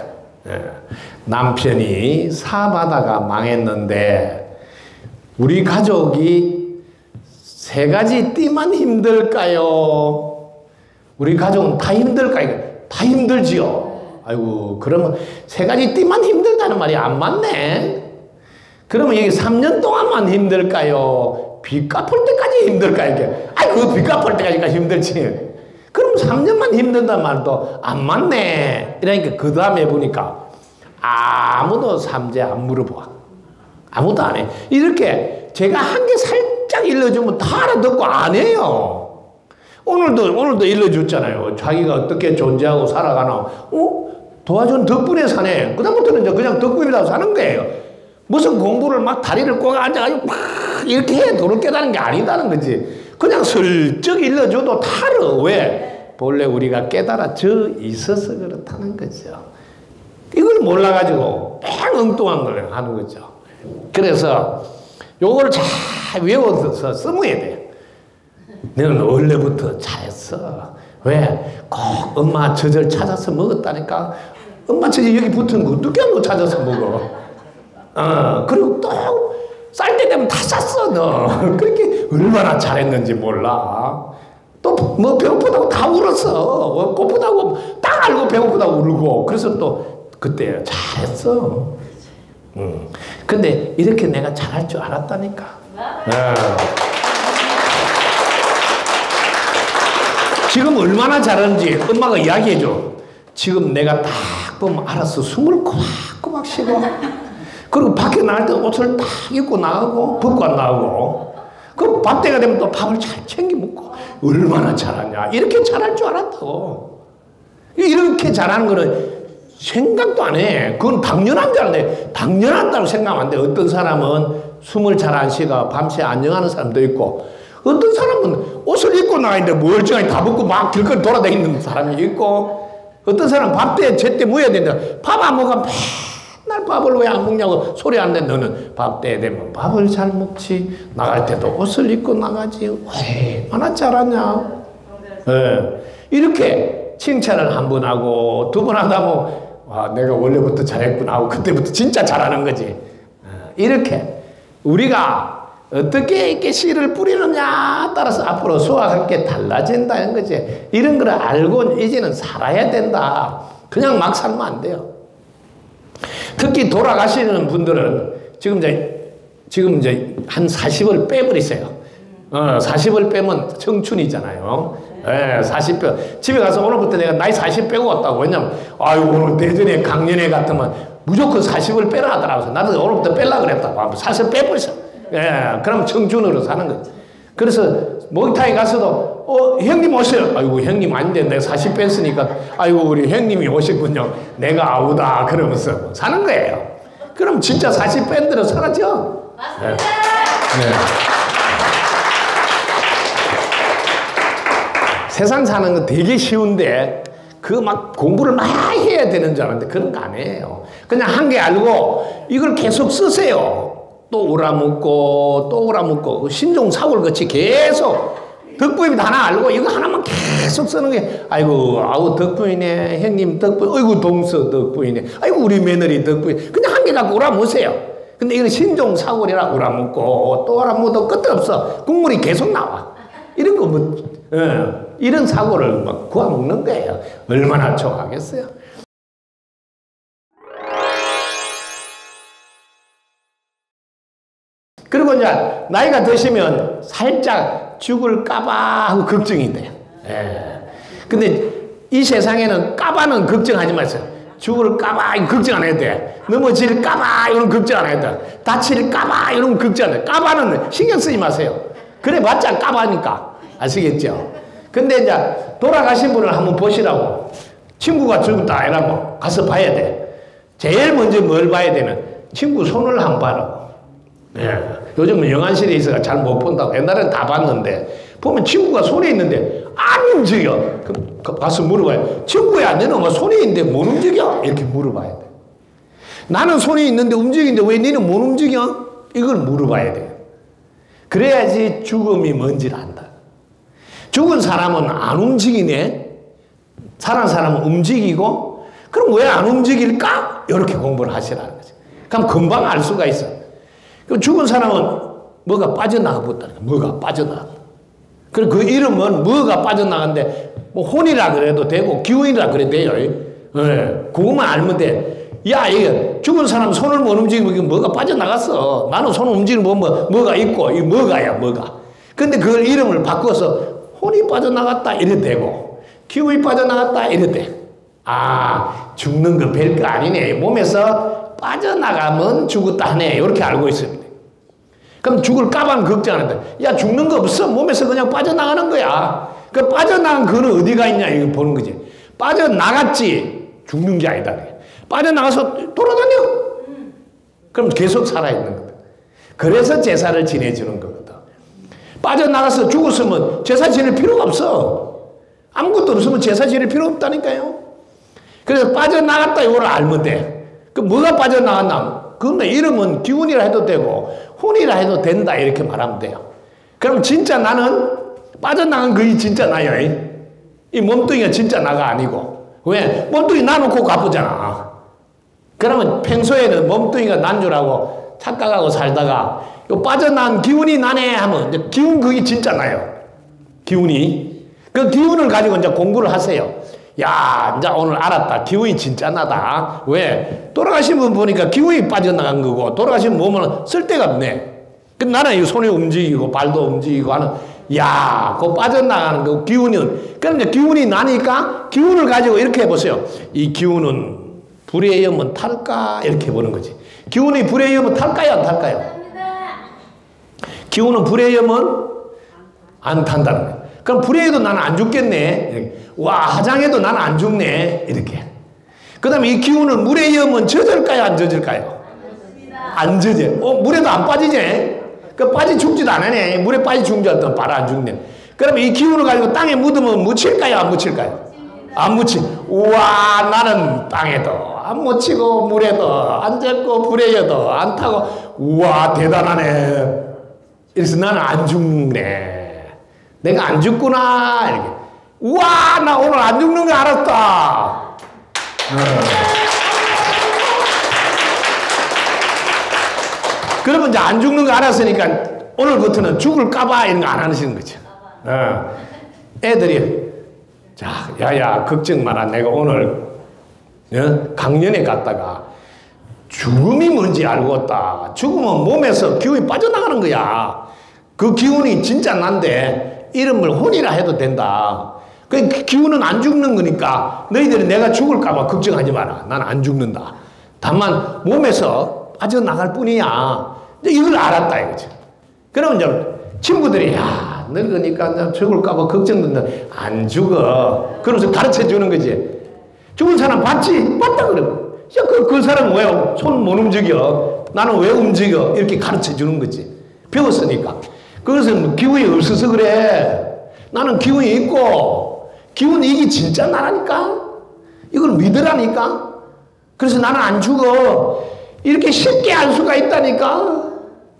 C: 남편이 사업하다가 망했는데 우리 가족이 3가지 띠만 힘들까요? 우리 가족은 다 힘들까요? 다 힘들지요. 아이고 그러면 3가지 띠만 힘들다는 말이 안 맞네. 그러면 여기 3년 동안만 힘들까요? 빚 갚을 때까지 힘들까요? 이게 아이고 빚 갚을 때까지가 힘들지. 그럼 3년만 힘든단 말도 안 맞네. 이러니까 그 다음에 보니까 아무도 삼재 안 물어봐. 아무도 안 해. 이렇게 제가 한 개 살짝 일러주면 다 알아듣고 안 해요. 오늘도 일러줬잖아요. 자기가 어떻게 존재하고 살아가나. 도와준 덕분에 사네. 그다음부터는 이제 그냥 덕분이라고 사는 거예요. 무슨 공부를 막 다리를 꼬아 앉아가지고 막 이렇게 해 도를 깨닫는 게 아니다는 거지. 그냥 슬쩍 일러줘도 다 알아. 왜? 본래 우리가 깨달아져 있어서 그렇다는 거죠. 이걸 몰라가지고 뺑 엉뚱한 걸 하는 거죠. 그래서 요걸 잘 외워서 써먹어야 돼. 너는 원래부터 잘했어. 왜? 꼭 엄마 젖을 찾아서 먹었다니까. 엄마 젖이 여기 붙은 거 어떻게 한 거 찾아서 먹어. 그리고 또 쌀 때 되면 다 쌌어 너. 그렇게 얼마나 잘했는지 몰라. 또 뭐 배고프다고 다 울었어. 고프다고 딱 알고 배고프다고 울고. 그래서 또 그때 잘했어. 근데 이렇게 내가 잘할 줄 알았다니까. 지금 얼마나 잘하는지 엄마가 이야기해줘. 지금 내가 딱 보면 알았어. 숨을 꼬박꼬박 쉬고 그리고 밖에 나갈 때 옷을 딱 입고 나가고 벗고 안 나가고 그 밥 때가 되면 또 밥을 잘 챙겨 먹고 얼마나 잘하냐. 이렇게 잘할 줄 알았다고. 이렇게 잘하는 거는 생각도 안 해. 그건 당연한 줄 알네. 당연하다고 생각하면 안 돼. 어떤 사람은 숨을 잘 안 쉬고 밤새 안녕하는 사람도 있고 어떤 사람은 옷을 입고 나가는데 멀쩡하게 다 벗고 막 길거리 돌아다니는 사람이 있고 어떤 사람은 밥 때 제때 모여야 된다. 밥 안 먹으면 맨날 밥을 왜 안 먹냐고 소리 안 내. 너는 밥 때 되면 밥을 잘 먹지. 나갈 때도 옷을 입고 나가지. 왜 얼마나 잘하냐. 예. 이렇게 칭찬을 한 번 하고 두 번 하다 보면 와, 내가 원래부터 잘했구나 하고 그때부터 진짜 잘하는 거지. 이렇게 우리가 어떻게 이렇게 씨를 뿌리느냐 따라서 앞으로 수확할 게 달라진다는 거지. 이런 걸 알고 이제는 살아야 된다. 그냥 막 살면 안 돼요. 특히 돌아가시는 분들은 지금 이제 한 40을 빼버리세요. 40을 빼면 청춘이잖아요. 예, 40 빼. 집에 가서 오늘부터 내가 나이 40 빼고 왔다고. 왜냐면, 아유, 오늘 대전에 강연회 같으면 무조건 40을 빼라 하더라고요. 나도 오늘부터 빼려고 그랬다고. 40 빼버렸어. 예, 그럼 청춘으로 사는 거지. 그래서 목욕탕에 가서도, 형님 오세요. 아이고, 형님 아닌데 내가 40 뺐으니까, 아이고, 우리 형님이 오셨군요. 내가 아우다. 그러면서 사는 거예요. 그럼 진짜 40 뺀 대로 살았죠? 맞습니다. 네. 세상 사는 거 되게 쉬운데 그 막 공부를 많이 해야 되는 줄 알았는데 그런 거 아니에요. 그냥 한 개 알고 이걸 계속 쓰세요. 또 우라묻고 또 우라묻고 신종사고를 같이 계속 덕분이 하나 알고 이거 하나만 계속 쓰는 게 아이고 아우 덕분이네 형님 덕분 아이고 동서 덕분이네 아이고 우리 며느리 덕분이 그냥 한 개 갖고 우라묻으세요. 근데 이건 신종사고리라 우라묻고 또 우라묻어도 끝도 없어. 국물이 계속 나와. 이런 거 뭐 이런 사고를 막 구워먹는 거예요. 얼마나 좋아하겠어요. 그리고 이제 나이가 드시면 살짝 죽을까봐 하고 걱정이 돼요. 근데 이 세상에는 까봐는 걱정하지 마세요. 죽을까봐 걱정 안 해도 돼. 넘어질까봐 이런 걱정 안 해도 돼. 다칠까봐 이런 걱정 안 해도 돼. 까봐는 신경 쓰지 마세요. 그래 봤자 까봐니까. 아시겠죠? 근데 이제 돌아가신 분을 한번 보시라고. 친구가 죽었다 이러고 가서 봐야 돼. 제일 먼저 뭘 봐야 되면 친구 손을 한번 봐라고. 요즘은 영안실에 있어서 잘 못 본다고. 옛날에는 다 봤는데 보면 친구가 손에 있는데 안 움직여. 그럼 가서 물어봐요. 친구야 너는 뭐 손에 있는데 못 움직여? 이렇게 물어봐야 돼. 나는 손에 있는데 움직이는데 왜 너는 못 움직여? 이걸 물어봐야 돼. 그래야지 죽음이 뭔지를 안다. 죽은 사람은 안 움직이네. 살아난 사람은 움직이고 그럼 왜 안 움직일까? 이렇게 공부를 하시라는 거죠. 그럼 금방 알 수가 있어. 그럼 죽은 사람은 뭐가 빠져나가버렸다는 거야. 뭐가 빠져나가. 그리고 그 이름은 뭐가 빠져나가는데 뭐 혼이라 그래도 되고 기운이라 그래도 돼요. 그것만 알면 돼. 야, 이게 죽은 사람 손을 못 움직이고 이게 뭐가 빠져나갔어. 나는 손을 움직이면 뭐가 있고 이 뭐가야 뭐가. 근데 그걸 이름을 바꿔서 혼이 빠져나갔다 이래도 되고 기운이 빠져나갔다 이래도 돼. 아, 죽는 거 별거 아니네. 몸에서 빠져나가면 죽었다 하네. 이렇게 알고 있습니다. 그럼 죽을까봐 걱정 안 한다. 야, 죽는 거 없어. 몸에서 그냥 빠져나가는 거야. 그 빠져나간 그는 어디가 있냐 이거 보는 거지. 빠져나갔지 죽는 게 아니다. 빠져나가서 돌아다녀. 그럼 계속 살아있는 거다. 그래서 제사를 지내주는 거거든. 빠져나가서 죽었으면 제사 지낼 필요가 없어. 아무것도 없으면 제사 지낼 필요 없다니까요. 그래서 빠져나갔다 이걸 알면 돼. 그 뭐가 빠져나갔나? 그런데 이름은 기운이라 해도 되고 혼이라 해도 된다 이렇게 말하면 돼요. 그럼 진짜 나는 빠져나간 거이 진짜 나요. 이 몸뚱이가 진짜 나가 아니고. 왜? 몸뚱이 놔놓고 가쁘잖아. 그러면 평소에는 몸뚱이가 난 줄 알고 착각하고 살다가 요 빠져난 기운이 나네 하면 이제 기운 그게 진짜 나요. 기운이. 그 기운을 가지고 이제 공부를 하세요. 야, 이제 오늘 알았다. 기운이 진짜 나다. 왜? 돌아가신 분 보니까 기운이 빠져나간 거고 돌아가신 몸은 쓸데가 없네. 근데 나는 이 손이 움직이고 발도 움직이고 하는 야, 그거 빠져나가는 거 기운은. 그럼 이제 기운이 나니까 기운을 가지고 이렇게 해보세요. 이 기운은 불에 의하면 탈까? 이렇게 보는 거지. 기운이 불에 의하면 탈까요? 안 탈까요? 기운은 불에 의하면 안 탄다는 거예요. 그럼 불에 의해도 나는 안 죽겠네. 이렇게. 와, 화장해도 나는 안 죽네. 이렇게. 그 다음에 이 기운은 물에 의하면 젖을까요? 안 젖을까요? 안 젖어. 물에도 안 빠지지? 그 빠지 죽지도 않으네. 물에 빠지 죽는 줄 알았더니 바로 안 죽네. 그러면 이 기운을 가지고 땅에 묻으면 묻힐까요? 안 묻힐까요? 안 묻히. 우와, 나는 땅에도 안 묻히고 물에도 안 젖고 불에여도 안 타고 우와 대단하네. 그래서 나는 안 죽네. 내가 안 죽구나. 이렇게. 우와 나 오늘 안 죽는 거 알았다. 그러면 이제 안 죽는 거 알았으니까 오늘부터는 죽을까봐 이런 거 안 하시는 거죠. 애들이 자 야야 걱정 마라. 내가 오늘 강연에 갔다가 죽음이 뭔지 알고 왔다. 죽으면 몸에서 기운이 빠져나가는 거야. 그 기운이 진짜 난데 이름을 혼이라 해도 된다. 그 기운은 안 죽는 거니까 너희들이 내가 죽을까봐 걱정하지 마라. 난 안 죽는다. 다만 몸에서 빠져나갈 뿐이야. 이걸 알았다 이거지. 그러면 이제 친구들이 야 늙으니까 나 죽을까봐 걱정된다. 안 죽어. 그러면서 가르쳐 주는 거지. 죽은 사람 봤지? 봤다 그래. 야, 그 사람 왜 손 못 움직여? 나는 왜 움직여? 이렇게 가르쳐 주는 거지. 배웠으니까. 그래서 뭐 기운이 없어서 그래. 나는 기운이 있고, 기운이 이게 진짜 나라니까? 이걸 믿으라니까? 그래서 나는 안 죽어. 이렇게 쉽게 알 수가 있다니까?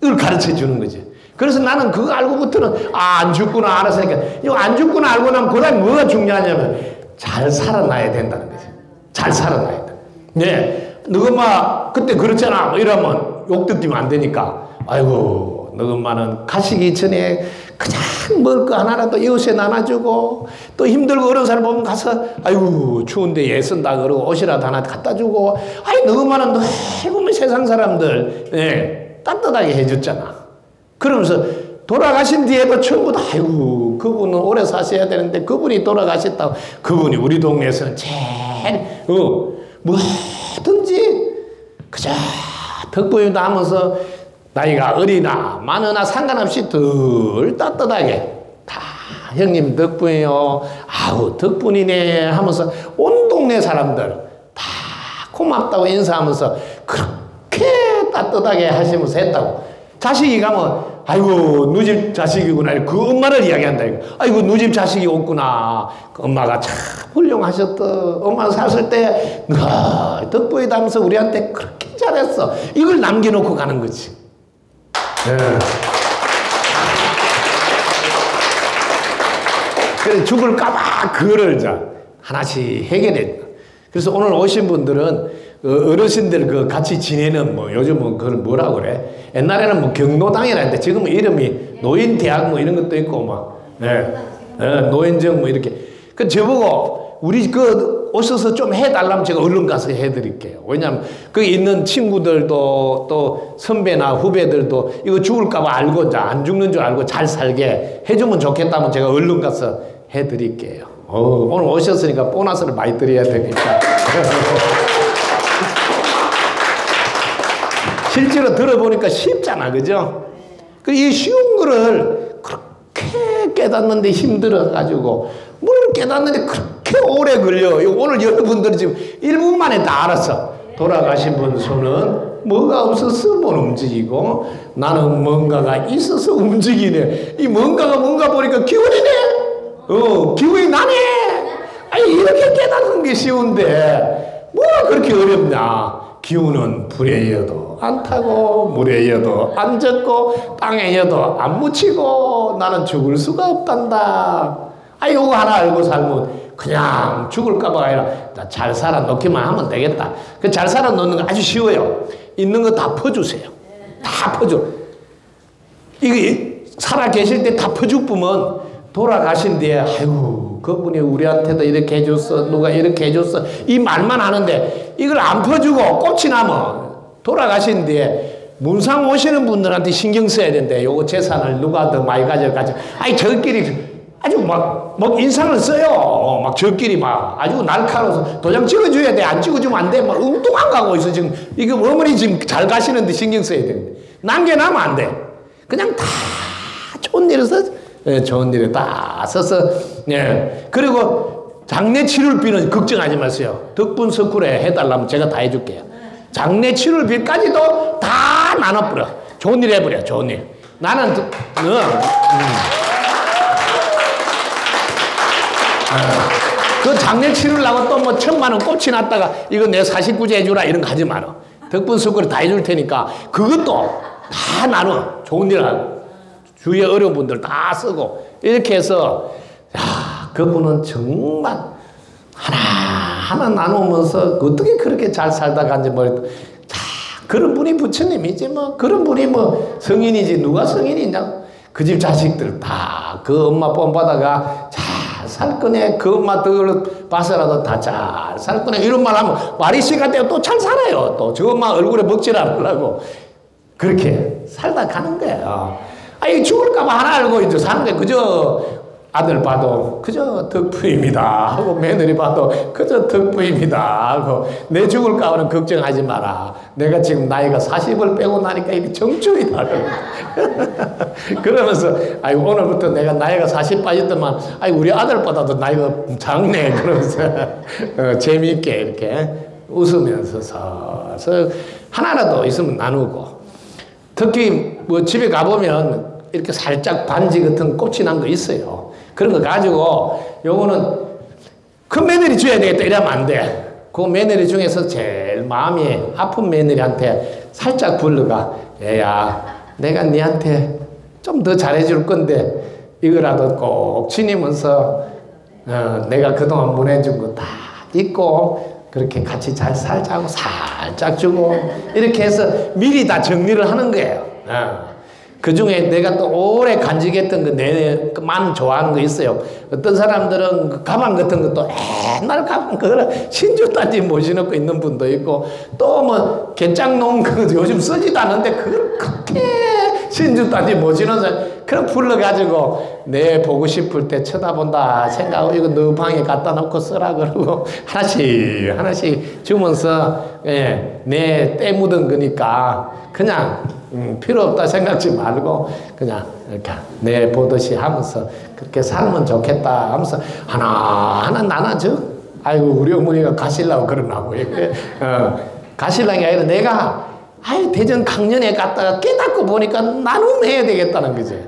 C: 이걸 가르쳐 주는 거지. 그래서 나는 그거 알고부터는, 안 죽구나 알았으니까, 이거 안 죽구나 알고 나면 그 다음에 뭐가 중요하냐면, 잘 살아나야 된다는 거지. 잘 살아나야 돼. 네. 너가 막, 그때 그렇잖아. 뭐 이러면 욕 듣기면 안 되니까. 아이고, 너가 엄마는 가시기 전에 그냥 먹을 거 하나라도 이웃에 나눠주고, 또 힘들고 어려운 사람 보면 가서, 아이고, 추운데 애쓴다 그러고 옷이라도 하나 갖다 주고, 아이, 너가 엄마는 너무 세상 사람들, 예, 따뜻하게 해줬잖아. 그러면서 돌아가신 뒤에도 전부 다 아이고 그분은 오래 사셔야 되는데 그분이 돌아가셨다고. 그분이 우리 동네에서는 제일 뭐든지 그저 덕분이다 하면서 나이가 어리나 많으나 상관없이 덜 따뜻하게 다 형님 덕분이요. 아우 덕분이네 하면서 온 동네 사람들 다 고맙다고 인사하면서 그렇게 따뜻하게 하시면서 했다고. 자식이 가면 아이고 누집 자식이구나. 그 엄마를 이야기한다. 아이고 누집 자식이 없구나. 그 엄마가 참 훌륭하셨다. 엄마 샀을 때 덕분이다 하면서 우리한테 그렇게 잘했어. 이걸 남겨놓고 가는 거지. 네. 그래 죽을까봐 그거를 하나씩 해결해. 그래서 오늘 오신 분들은 어르신들 그 같이 지내는 뭐 요즘은 그걸 뭐라 그래? 옛날에는 뭐 경로당이라 했는데 지금은 이름이 노인대학 뭐 이런 것도 있고 막 노인정 뭐 이렇게. 그 저보고 우리 그 오셔서 좀 해달라면 제가 얼른 가서 해드릴게요. 왜냐하면 거기 있는 친구들도 또 선배나 후배들도 이거 죽을까봐 알고 안 죽는 줄 알고 잘 살게 해주면 좋겠다면 제가 얼른 가서 해드릴게요. 오늘 오셨으니까 보너스를 많이 드려야 되니까. 실제로 들어보니까 쉽잖아, 그죠? 이 쉬운 거를 그렇게 깨닫는데 힘들어가지고, 뭘 깨닫는데 그렇게 오래 걸려. 오늘 여러분들이 지금 1분 만에 다 알았어. 돌아가신 분 손은 뭐가 없어서 못 움직이고, 나는 뭔가가 있어서 움직이네. 이 뭔가가 뭔가 보니까 기운이네? 기운이 나네? 아니, 이렇게 깨닫는 게 쉬운데, 뭐가 그렇게 어렵냐? 기운은 불에 이어도 안 타고 물에 이어도 안 젖고 땅에 이어도 안 묻히고 나는 죽을 수가 없단다. 아 이거 하나 알고 살면 그냥 죽을까봐 아니라 잘 살아 놓기만 하면 되겠다. 그 잘 살아 놓는 거 아주 쉬워요. 있는 거 다 퍼주세요. 다 퍼줘. 이게 살아 계실 때 다 퍼주면 돌아가신 뒤에 아이고 그분이 우리한테도 이렇게 해줬어. 누가 이렇게 해줬어. 이 말만 하는데 이걸 안 퍼주고 꽃이 나면 돌아가신 뒤에 문상 오시는 분들한테 신경 써야 된대. 요거 재산을 누가 더 많이 가져가지고 아니 저끼리 아주 막 인상을 써요. 막 저끼리 막 아주 날카로워서 도장 찍어줘야 돼. 안 찍어주면 안 돼. 막 엉뚱한 가고 있어. 지금 이거 어머니 지금 잘 가시는데 신경 써야 되는데 남겨놔면 안 돼. 그냥 다 좋은 일을 써. 예, 좋은 일에 다 써서, 예. 그리고 장례 치료비는 걱정하지 마세요. 덕분 석굴에 해달라면 제가 다 해줄게요. 장례 치료비까지도 다 나눠버려. 좋은 일 해버려, 좋은 일. 나는, 그 장례 치르려고 또 뭐 1,000만 원 꼽치 놨다가 이거 내 49제 해주라 이런 거 하지 마라. 덕분 수고를 다 해줄 테니까 그것도 다 나눠. 좋은 일 하고. 주위에 어려운 분들 다 쓰고. 이렇게 해서, 야, 그분은 정말 하나하나 나누면서 어떻게 그렇게 잘 살다 간지 모르겠다. 자, 그런 분이 부처님이지 뭐. 그런 분이 뭐 성인이지. 누가 성인이냐. 그 집 자식들 다 그 엄마 뽐받아가 잘 살 거네. 그 엄마 덕을 봐서라도 다 잘 살 거네. 이런 말 하면 말이 씨가 되고 또 잘 살아요. 또 저 엄마 얼굴에 먹질 않으려고. 그렇게 살다 가는 거예요. 아니, 죽을까봐 하나 알고 이제 사는 게 그저 아들 봐도 그저 덕분입니다 하고 며느리 봐도 그저 덕분입니다 하고 내 죽을까봐는 걱정하지 마라. 내가 지금 나이가 40을 빼고 나니까 이게 정주이다. 그러면서 아이고 오늘부터 내가 나이가 40 빠졌더만 아이고 우리 아들보다도 나이가 작네. 그러면서 재미있게 이렇게 웃으면서 서서 하나라도 있으면 나누고 특히 뭐 집에 가보면 이렇게 살짝 반지 같은 꽃이 난 거 있어요. 그런 거 가지고 요거는 큰 며느리 줘야 되겠다 이러면 안 돼. 그 며느리 중에서 제일 마음이 아픈 며느리한테 살짝 불러가 얘야 내가 니한테 좀 더 잘해줄 건데 이거라도 꼭 지니면서 내가 그동안 보내준 거 다 잊고 그렇게 같이 잘 살자고 살짝 주고 이렇게 해서 미리 다 정리를 하는 거예요. 그 중에 내가 또 오래 간직했던 거 내만 좋아하는 거 있어요. 어떤 사람들은 그 가방 같은 것도 옛날 가방 그거를 신주단지 모셔놓고 있는 분도 있고 또 뭐 개짱 놓은 거 요즘 쓰지도 않는데 그걸 그렇게 신주단지 모셔놓은 그럼 불러가지고 내 보고 싶을 때 쳐다본다 생각하고 이거 너 방에 갖다 놓고 쓰라 그러고 하나씩 주면서 내 때 묻은 거니까 그냥 필요 없다 생각지 말고 그냥 이렇게 내 보듯이 하면서 그렇게 살면 좋겠다 하면서 하나하나 나눠줘. 아이고 우리 어머니가 가시려고 그러나고 가시려는 게 아니라 내가 대전 강연에 갔다가 깨닫고 보니까 나눔해야 되겠다는 거지.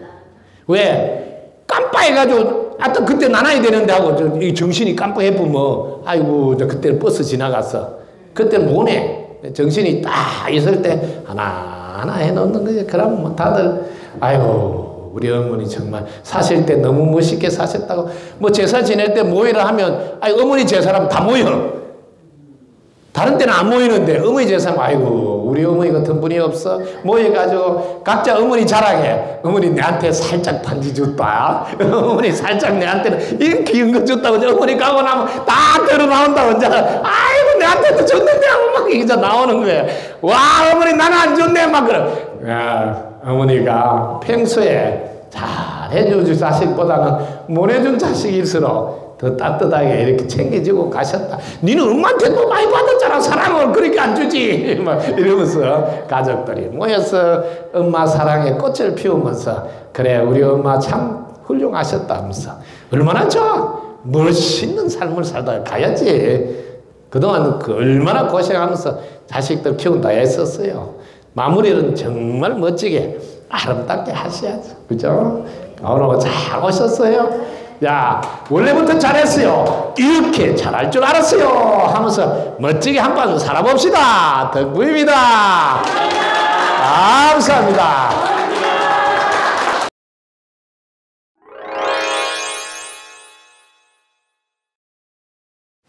C: 왜? 깜빡해가지고 하여튼 그때 나눠야 되는데 하고 이 정신이 깜빡해보면 아이고 저 그때 버스 지나갔어. 그때 뭐네 정신이 딱 있을 때 하나 해놓는 거지. 그럼 뭐 다들 아이고 우리 어머니 정말 사실 때 너무 멋있게 사셨다고 뭐 제사 지낼 때 모이라 하면 아이 어머니 제사라면 다 모여. 다른 때는 안 모이는데 어머니 제사면 아이고 우리 어머니 같은 분이 없어. 모여가지고 각자 어머니 자랑해. 어머니 내한테 살짝 반지 줬다. 어머니 살짝 내한테는 이런 귀한 거 줬다고 어머니 가고 나면 다 드러나온다. 혼자 아이고 내한테도 줬는데 하고 막 이제 나오는 거예요. 와 어머니 나는 안 줬네 막 그래. 야, 어머니가 평소에 잘 해준 자식보다는 못 해준 자식일수록 더 따뜻하게 이렇게 챙겨주고 가셨다. 니는 엄마한테 또 많이 받았잖아. 사랑을 그렇게 안 주지. 막 이러면서 가족들이 모여서 엄마 사랑의 꽃을 피우면서 그래 우리 엄마 참 훌륭하셨다 하면서 얼마나 좋아. 멋있는 삶을 살다 가야지. 그동안 얼마나 고생하면서 자식들 키운다 했었어요. 마무리는 정말 멋지게 아름답게 하셔야죠. 그죠? 오늘 잘 오셨어요. 야 원래부터 잘했어요. 이렇게 잘할 줄 알았어요 하면서 멋지게 한번 살아봅시다. 덕부입니다. 감사합니다.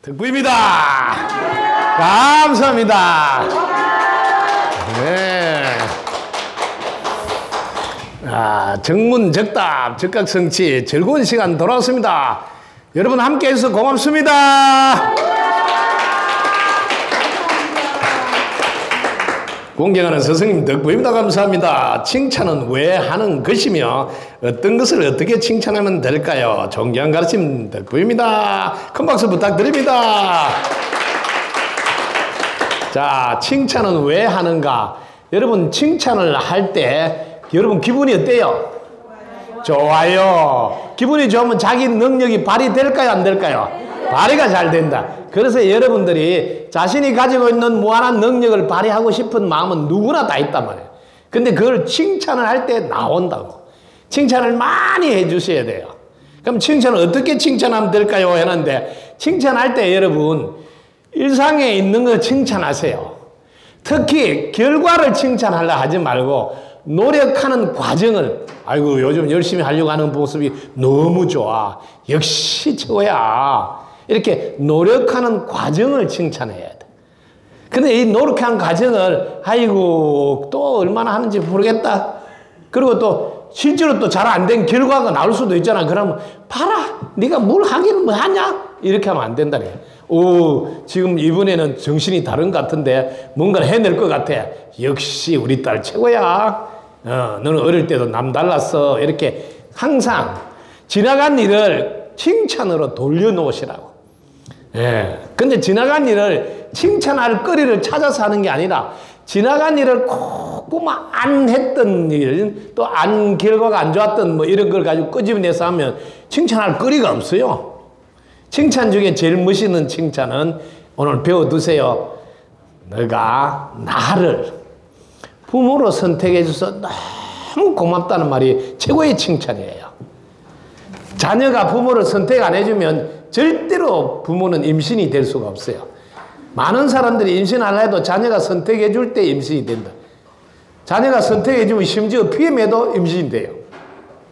C: 덕부입니다. 감사합니다. 네. 정문적답 적각성취 즐거운 시간 돌아왔습니다. 여러분 함께해서 고맙습니다. 공경하는 스승님 덕부입니다. 감사합니다. 칭찬은 왜 하는 것이며 어떤 것을 어떻게 칭찬하면 될까요? 존경한 가르침 덕부입니다. 큰 박수 부탁드립니다. 자, 칭찬은 왜 하는가? 여러분 칭찬을 할 때 여러분 기분이 어때요? 좋아요. 기분이 좋으면 자기 능력이 발휘될까요? 안 될까요? 발휘가 잘 된다. 그래서 여러분들이 자신이 가지고 있는 무한한 능력을 발휘하고 싶은 마음은 누구나 다 있단 말이에요. 근데 그걸 칭찬을 할 때 나온다고. 칭찬을 많이 해주셔야 돼요. 그럼 칭찬을 어떻게 칭찬하면 될까요? 했는데 칭찬할 때 여러분 일상에 있는 걸 칭찬하세요. 특히 결과를 칭찬하려 하지 말고 노력하는 과정을 아이고 요즘 열심히 하려고 하는 모습이 너무 좋아. 역시 최고야. 이렇게 노력하는 과정을 칭찬해야 돼. 근데 이 노력한 과정을 아이고 또 얼마나 하는지 모르겠다. 그리고 또 실제로 또 잘 안 된 결과가 나올 수도 있잖아. 그러면 봐라 네가 뭘 하기는 뭐 하냐? 이렇게 하면 안 된다네. 오 지금 이번에는 정신이 다른 것 같은데 뭔가를 해낼 것 같아. 역시 우리 딸 최고야. 너는 어릴 때도 남달랐어. 이렇게 항상 지나간 일을 칭찬으로 돌려놓으시라고. 예. 근데 지나간 일을 칭찬할 거리를 찾아서 하는 게 아니라 지나간 일을 꼭 안 했던 일, 또 결과가 안 좋았던 뭐 이런 걸 가지고 끄집어내서 하면 칭찬할 거리가 없어요. 칭찬 중에 제일 멋있는 칭찬은 오늘 배워두세요. 너가 나를 부모로 선택해 줘서 너무 고맙다는 말이 최고의 칭찬이에요. 자녀가 부모를 선택 안 해주면 절대로 부모는 임신이 될 수가 없어요. 많은 사람들이 임신하려 해도 자녀가 선택해 줄 때 임신이 된다. 자녀가 선택해 주면 심지어 PM에도 임신이 돼요.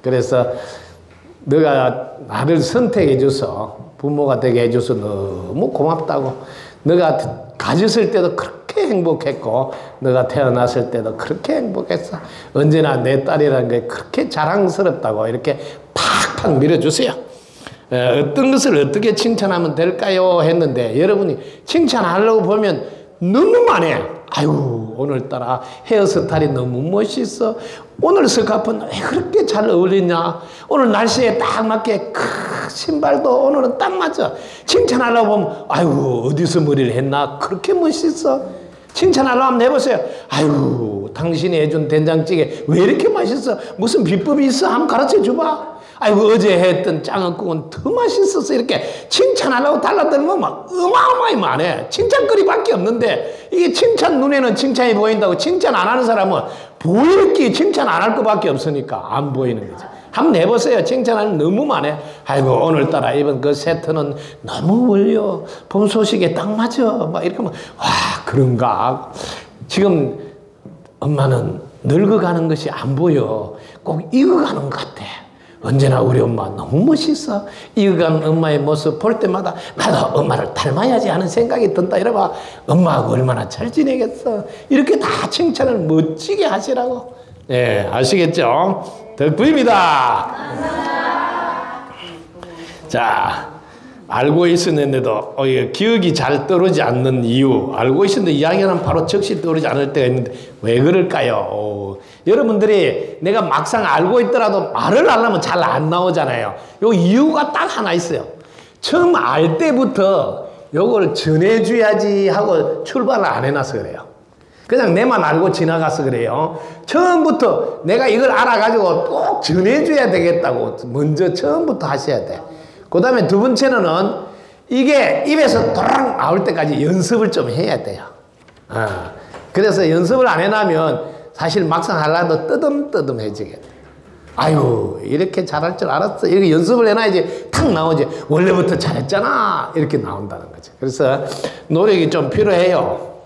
C: 그래서 너가 나를 선택해 줘서 부모가 되게 해줘서 너무 고맙다고. 너가 가졌을 때도 그렇게 행복했고 너가 태어났을 때도 그렇게 행복했어. 언제나 내 딸이라는 게 그렇게 자랑스럽다고 이렇게 팍팍 밀어주세요. 어떤 것을 어떻게 칭찬하면 될까요? 했는데 여러분이 칭찬하려고 보면 너무 많이 해. 아이고 오늘따라 헤어스타일이 너무 멋있어. 오늘 스카프는 왜 그렇게 잘 어울리냐. 오늘 날씨에 딱 맞게 신발도 오늘은 딱 맞아. 칭찬하려고 보면 아이고 어디서 머리를 했나 그렇게 멋있어. 칭찬하려고 한번 해보세요. 아이고 당신이 해준 된장찌개 왜 이렇게 맛있어. 무슨 비법이 있어. 한번 가르쳐 줘봐. 아이고 어제 했던 짱어국은 더 맛있었어. 이렇게 칭찬하려고 달라들면 막 어마어마하게 많아. 칭찬거리밖에 없는데 이게 칭찬 눈에는 칭찬이 보인다고 칭찬 안 하는 사람은 보일 게 칭찬 안 할 것밖에 없으니까 안 보이는 거지. 한번 해보세요. 칭찬하는 너무 많아. 아이고 오늘따라 입은 그 세트는 너무 어울려. 봄 소식에 딱 맞아. 막 이렇게 하면 와 그런가. 지금 엄마는 늙어가는 것이 안 보여. 꼭 익어가는 것 같아. 언제나 우리 엄마 너무 멋있어. 익어가는 엄마의 모습 볼 때마다 나도 엄마를 닮아야지 하는 생각이 든다. 이러봐 엄마하고 얼마나 잘 지내겠어. 이렇게 다 칭찬을 멋지게 하시라고. 네, 아시겠죠? 덕분입니다. 자, 알고 있었는데도 기억이 잘 떠오르지 않는 이유. 알고 있었는데 이야기는 바로 즉시 떠오르지 않을 때가 있는데 왜 그럴까요? 여러분들이 내가 막상 알고 있더라도 말을 하려면 잘 안 나오잖아요. 요 이유가 딱 하나 있어요. 처음 알 때부터 요걸 전해줘야지 하고 출발을 안 해놔서 그래요. 그냥 내만 알고 지나가서 그래요. 처음부터 내가 이걸 알아가지고 꼭 전해줘야 되겠다고 먼저 처음부터 하셔야 돼. 그 다음에 두 번째는 이게 입에서 도랑 나올 때까지 연습을 좀 해야 돼요. 그래서 연습을 안 해놔면 사실 막상 하려도 뜨듬뜨듬해지게 돼. 아유 이렇게 잘할 줄 알았어. 이렇게 연습을 해놔야지 탁 나오지. 원래부터 잘했잖아. 이렇게 나온다는 거죠. 그래서 노력이 좀 필요해요.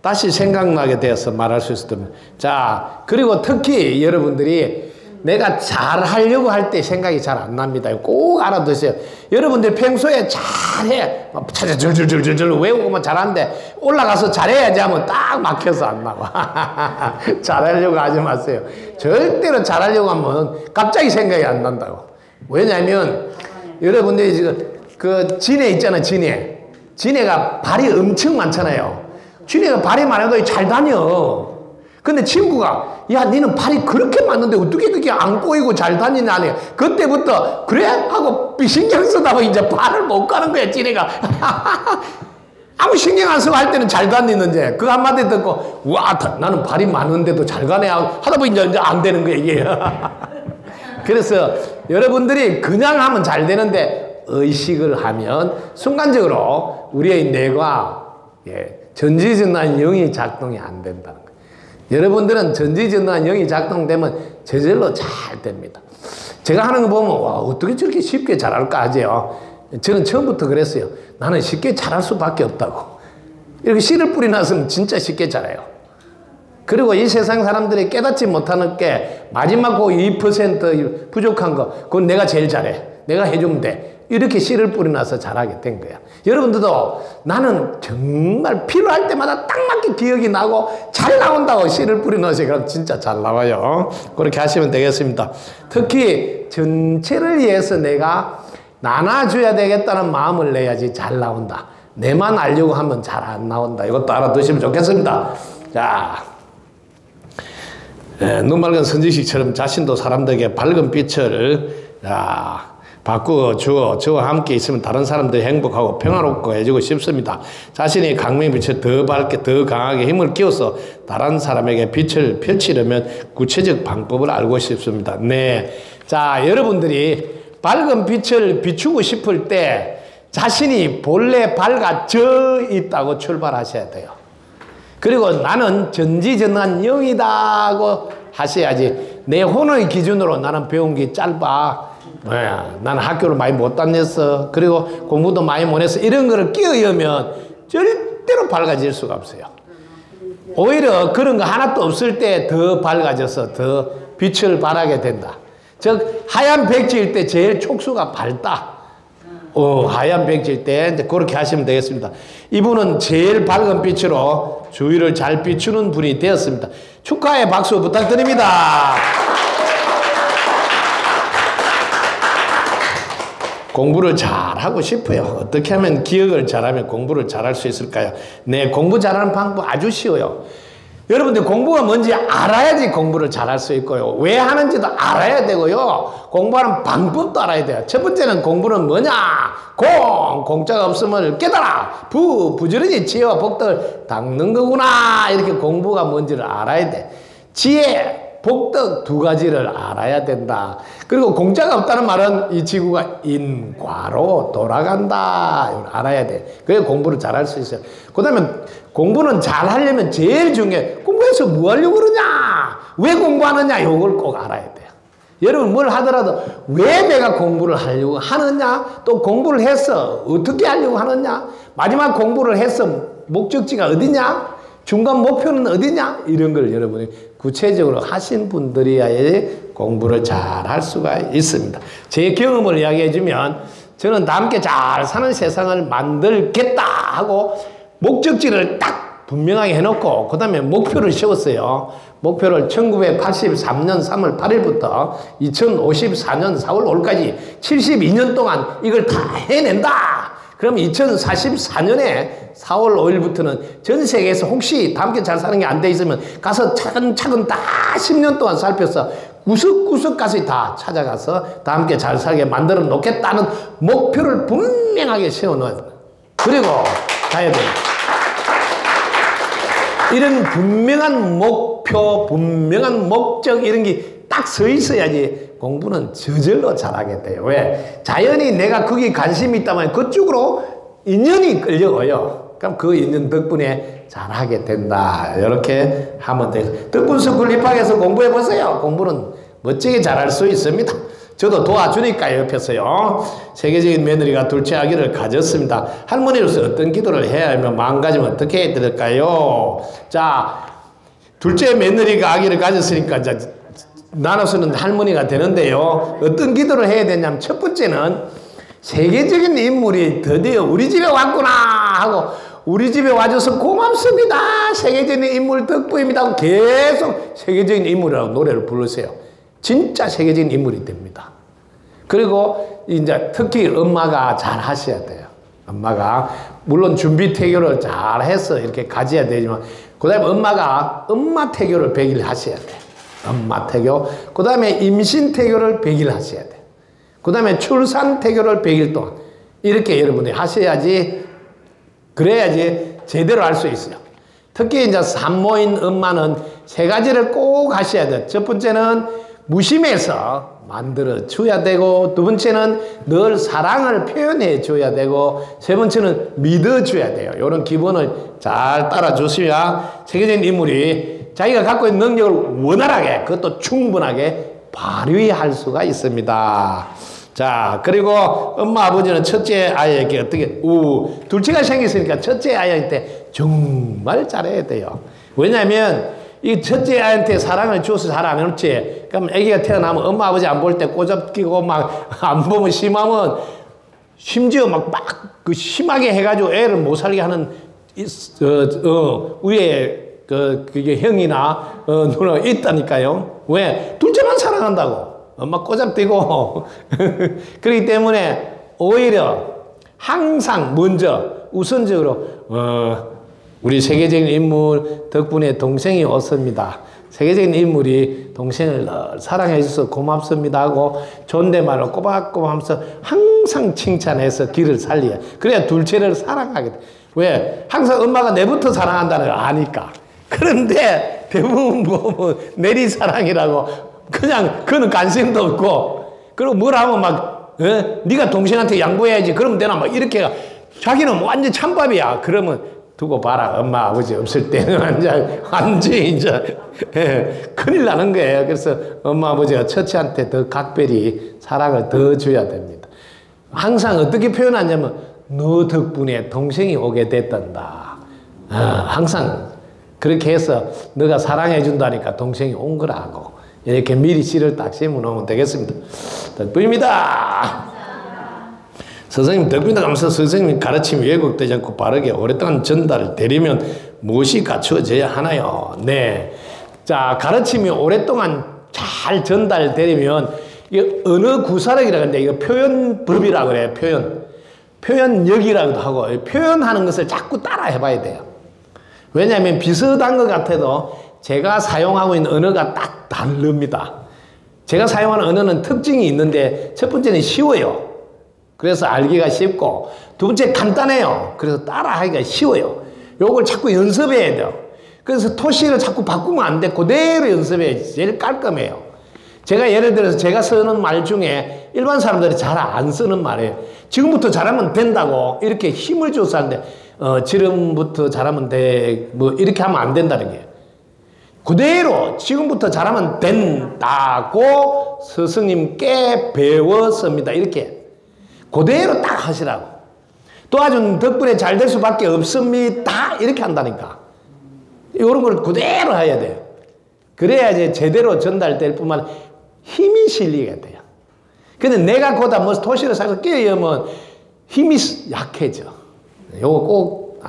C: 다시 생각나게 되어서 말할 수 있으면. 자 그리고 특히 여러분들이 내가 잘하려고 할 때 생각이 잘 안 납니다. 꼭 알아두세요. 여러분들 평소에 잘해. 절절절절절 외우고만 잘하는데 올라가서 잘해야지 하면 딱 막혀서 안 나와. 잘하려고 하지 마세요. 절대로 잘하려고 하면 갑자기 생각이 안 난다고. 왜냐하면 여러분들이 지금 그 진해 있잖아. 진해가 발이 엄청 많잖아요. 진해가 발이 많아도 잘 다녀. 근데 친구가 야 니는 발이 그렇게 많은데 어떻게 그렇게 안 꼬이고 잘 다니냐. 그때부터 그래? 하고 신경 쓰다 보니 이제 발을 못 가는 거야. 진해가. 아무 신경 안 쓰고 할 때는 잘 다니는데 그 한마디 듣고 와 나는 발이 많은데도 잘 가네 하다 보니 이제 안 되는 거야 이게. 그래서 여러분들이 그냥 하면 잘 되는데 의식을 하면 순간적으로 우리의 뇌가 전지전능한 영이 작동이 안 된다는 거예요. 여러분들은 전지전능한 영이 작동되면 저절로 잘 됩니다. 제가 하는 거 보면 와, 어떻게 저렇게 쉽게 잘할까 하죠. 저는 처음부터 그랬어요. 나는 쉽게 잘할 수밖에 없다고. 이렇게 씨를 뿌리 나서는 진짜 쉽게 자라요. 그리고 이 세상 사람들이 깨닫지 못하는 게 마지막 그 2% 부족한 거, 그건 내가 제일 잘해. 내가 해주면 돼. 이렇게 씨를 뿌리 나서 잘하게 된 거야. 여러분들도 나는 정말 필요할 때마다 딱 맞게 기억이 나고 잘 나온다고 씨를 뿌리 넣으세요. 그럼 진짜 잘 나와요. 그렇게 하시면 되겠습니다. 특히 전체를 위해서 내가 나눠줘야 되겠다는 마음을 내야지 잘 나온다. 내만 알려고 하면 잘 안 나온다. 이것도 알아두시면 좋겠습니다. 자, 눈 맑은 선지식처럼 자신도 사람들에게 밝은 빛을 바꾸어 주어 저와 함께 있으면 다른 사람들이 행복하고 평화롭고 해주고 싶습니다. 자신이 강명의 빛을 더 밝게 더 강하게 힘을 끼워서 다른 사람에게 빛을 펼치려면 구체적 방법을 알고 싶습니다. 네, 자, 여러분들이 밝은 빛을 비추고 싶을 때 자신이 본래 밝아져 있다고 출발하셔야 돼요. 그리고 나는 전지전능한 영이다고 하셔야지. 내 혼의 기준으로 나는 배운 게 짧아. 나는 학교를 많이 못 다녔어. 그리고 공부도 많이 못 했어. 이런 거를 끼어이으면 절대로 밝아질 수가 없어요. 오히려 그런 거 하나도 없을 때 더 밝아져서 더 빛을 발하게 된다. 즉 하얀 백지일 때 제일 촉수가 밝다. 하얀 백지일 때 이제 그렇게 하시면 되겠습니다. 이분은 제일 밝은 빛으로 주위를 잘 비추는 분이 되었습니다. 축하의 박수 부탁드립니다. 공부를 잘하고 싶어요. 어떻게 하면 기억을 잘하면 공부를 잘할 수 있을까요? 네, 공부 잘하는 방법 아주 쉬워요. 여러분들 공부가 뭔지 알아야지 공부를 잘할 수 있고요. 왜 하는지도 알아야 되고요. 공부하는 방법도 알아야 돼요. 첫 번째는 공부는 뭐냐? 공짜가 없으면 깨달아. 부지런히 지혜와 복덕을 닦는 거구나. 이렇게 공부가 뭔지를 알아야 돼. 지혜, 복덕 두 가지를 알아야 된다. 그리고 공짜가 없다는 말은 이 지구가 인과로 돌아간다. 이걸 알아야 돼. 그래야 공부를 잘할 수 있어요. 그 다음에 공부는 잘하려면 제일 중요해. 공부해서 뭐 하려고 그러냐? 왜 공부하느냐? 이걸 꼭 알아야 돼요. 여러분 뭘 하더라도 왜 내가 공부를 하려고 하느냐? 또 공부를 해서 어떻게 하려고 하느냐? 마지막 공부를 해서 목적지가 어디냐? 중간 목표는 어디냐? 이런 걸 여러분이 구체적으로 하신 분들이야지 공부를 잘 할 수가 있습니다. 제 경험을 이야기해 주면 저는 다 함께 잘 사는 세상을 만들겠다 하고 목적지를 딱 분명하게 해놓고 그 다음에 목표를 세웠어요. 목표를 1983년 3월 8일부터 2054년 4월 5일까지 72년 동안 이걸 다 해낸다. 그럼 2044년에 4월 5일부터는 전 세계에서 혹시 다 함께 잘 사는 게 안 돼 있으면 가서 차근차근 다 10년 동안 살펴서 구석구석까지 다 찾아가서 다 함께 잘 살게 만들어 놓겠다는 목표를 분명하게 세워놓아야 돼요. 그리고 가야 돼요. 이런 분명한 목표, 분명한 목적 이런 게 딱 서 있어야지 공부는 저절로 잘하게 돼요. 왜? 자연히 내가 거기 관심이 있다면 그쪽으로 인연이 끌려와요. 그럼 그 인연 덕분에 잘하게 된다. 이렇게 하면 돼요. 덕분스쿨 입학해서 공부해 보세요. 공부는 멋지게 잘할 수 있습니다. 저도 도와주니까 옆에서요. 세계적인 며느리가 둘째 아기를 가졌습니다. 할머니로서 어떤 기도를 해야 하면 마음가짐 어떻게 해야 될까요? 자, 둘째 며느리가 아기를 가졌으니까 이제 나눠서는 할머니가 되는데요. 어떤 기도를 해야 되냐면 첫 번째는 세계적인 인물이 드디어 우리 집에 왔구나 하고 우리 집에 와줘서 고맙습니다. 세계적인 인물 덕분입니다 하고 계속 세계적인 인물이라고 노래를 부르세요. 진짜 세계적인 인물이 됩니다. 그리고 이제 특히 엄마가 잘 하셔야 돼요. 엄마가 물론 준비 태교를 잘 해서 이렇게 가져야 되지만 그 다음에 엄마가 엄마 태교를 100일 하셔야 돼요. 엄마 태교. 그 다음에 임신 태교를 100일 하셔야 돼요. 그 다음에 출산 태교를 100일 동안 이렇게 여러분이 하셔야지 그래야지 제대로 할 수 있어요. 특히 이제 산모인 엄마는 세 가지를 꼭 하셔야 돼요. 첫 번째는 무심해서 만들어 줘야 되고 두 번째는 늘 사랑을 표현해 줘야 되고 세 번째는 믿어 줘야 돼요. 이런 기본을 잘 따라 주셔야 세계적인 인물이 자기가 갖고 있는 능력을 원활하게 그것도 충분하게 발휘할 수가 있습니다. 자, 그리고 엄마 아버지는 첫째 아이에게 어떻게 둘째가 생겼으니까 첫째 아이한테 정말 잘해야 돼요. 왜냐하면 이 첫째 아이한테 사랑을 줘서 잘 안 해놓지. 그럼 아기가 태어나면 엄마 아버지 안 볼 때 꼬잡기고 막 안 보면 심하면 심지어 막 그 심하게 해가지고 애를 못 살게 하는 위에 그게 형이나 누나 있다니까요. 왜? 둘째만 사랑한다고. 엄마 꼬잡대고. 그렇기 때문에 오히려 항상 먼저 우선적으로 우리 세계적인 인물 덕분에 동생이 왔습니다. 세계적인 인물이 동생을 사랑해 주셔서 고맙습니다 하고 존댓말로 꼬박꼬박 하면서 항상 칭찬해서 길을 살려요. 그래야 둘째를 사랑하게 돼. 왜? 항상 엄마가 내부터 사랑한다는 걸 아니까. 그런데 대부분 보면 내리사랑이라고 그냥 그는 관심도 없고 그리고 뭘 하면 막 네가 동생한테 양보해야지 그러면 되나 막 이렇게 자기는 완전 찬밥이야. 그러면 두고 봐라. 엄마 아버지 없을 때는 완전히 이제 큰일 나는 거예요. 그래서 엄마 아버지가 첫째한테 더 각별히 사랑을 더 줘야 됩니다. 항상 어떻게 표현하냐면 너 덕분에 동생이 오게 됐단다. 항상 그렇게 해서 너가 사랑해 준다니까 동생이 온 거라고 이렇게 미리 씨를 딱 심어 놓으면 되겠습니다. 덕분입니다. 선생님 덕분이다 하면서 선생님 가르침이 왜곡되지 않고 바르게 오랫동안 전달되려면 무엇이 갖추어져야 하나요? 네. 자, 가르침이 오랫동안 잘 전달되려면 이게 언어 구사력이라고 하는데 이거 표현법이라고 그래요. 표현력이라고도 하고 표현하는 것을 자꾸 따라 해봐야 돼요. 왜냐하면 비슷한 것 같아도 제가 사용하고 있는 언어가 딱 다릅니다. 제가 사용하는 언어는 특징이 있는데 첫 번째는 쉬워요. 그래서 알기가 쉽고 두 번째 간단해요. 그래서 따라하기가 쉬워요. 요걸 자꾸 연습해야 돼요. 그래서 토시를 자꾸 바꾸면 안 돼. 그대로 연습해야지. 제일 깔끔해요. 제가 예를 들어서 제가 쓰는 말 중에 일반 사람들이 잘 안 쓰는 말이에요. 지금부터 잘하면 된다고 이렇게 힘을 줘서 하는데 지금부터 잘하면 돼. 뭐 이렇게 하면 안 된다는 거예요. 그대로 지금부터 잘하면 된다고 스승님께 배웠습니다. 이렇게 그대로 딱 하시라고. 도와준 덕분에 잘 될 수밖에 없습니다. 이렇게 한다니까. 이런 걸 그대로 해야 돼요. 그래야지 제대로 전달될 뿐만 아니라 힘이 실리게 돼요. 근데 내가 거다 뭐 토시를 사서 끼우면 힘이 약해져. 요거 꼭,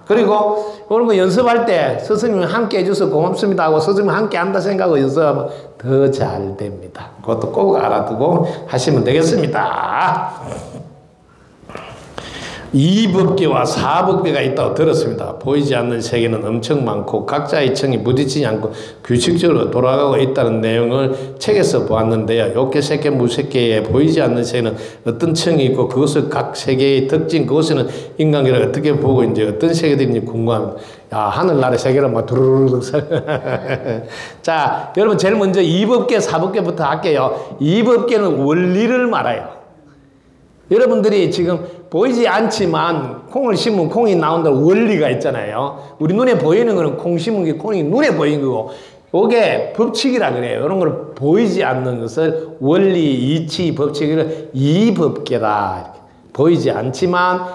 C: 그리고 이런 거 연습할 때 스승님이 함께 해줘서 고맙습니다 하고 스승님이 함께 한다 생각하고 연습하면 더 잘 됩니다. 그것도 꼭 알아두고 하시면 되겠습니다. 이법계와 사법계가 있다고 들었습니다. 보이지 않는 세계는 엄청 많고 각자의 청이 부딪히지 않고 규칙적으로 돌아가고 있다는 내용을 책에서 보았는데요. 욕계, 색계, 무색계에 보이지 않는 세계는 어떤 청이 있고 그것을 각 세계의 특징, 그것은 인간계를 어떻게 보고 이제 어떤 세계들인지 궁금합니다. 야, 하늘나라의 세계를 막 두루루룩 자, 여러분 제일 먼저 이법계, 사법계부터 할게요. 이법계는 원리를 말해요. 여러분들이 지금 보이지 않지만 콩을 심으면 콩이 나온다는 원리가 있잖아요. 우리 눈에 보이는 거는 콩 심은 게 콩이 눈에 보이는 거고 이게 법칙이라 그래요. 이런 걸 보이지 않는 것을 원리, 이치, 법칙을 이법계다. 이렇게. 보이지 않지만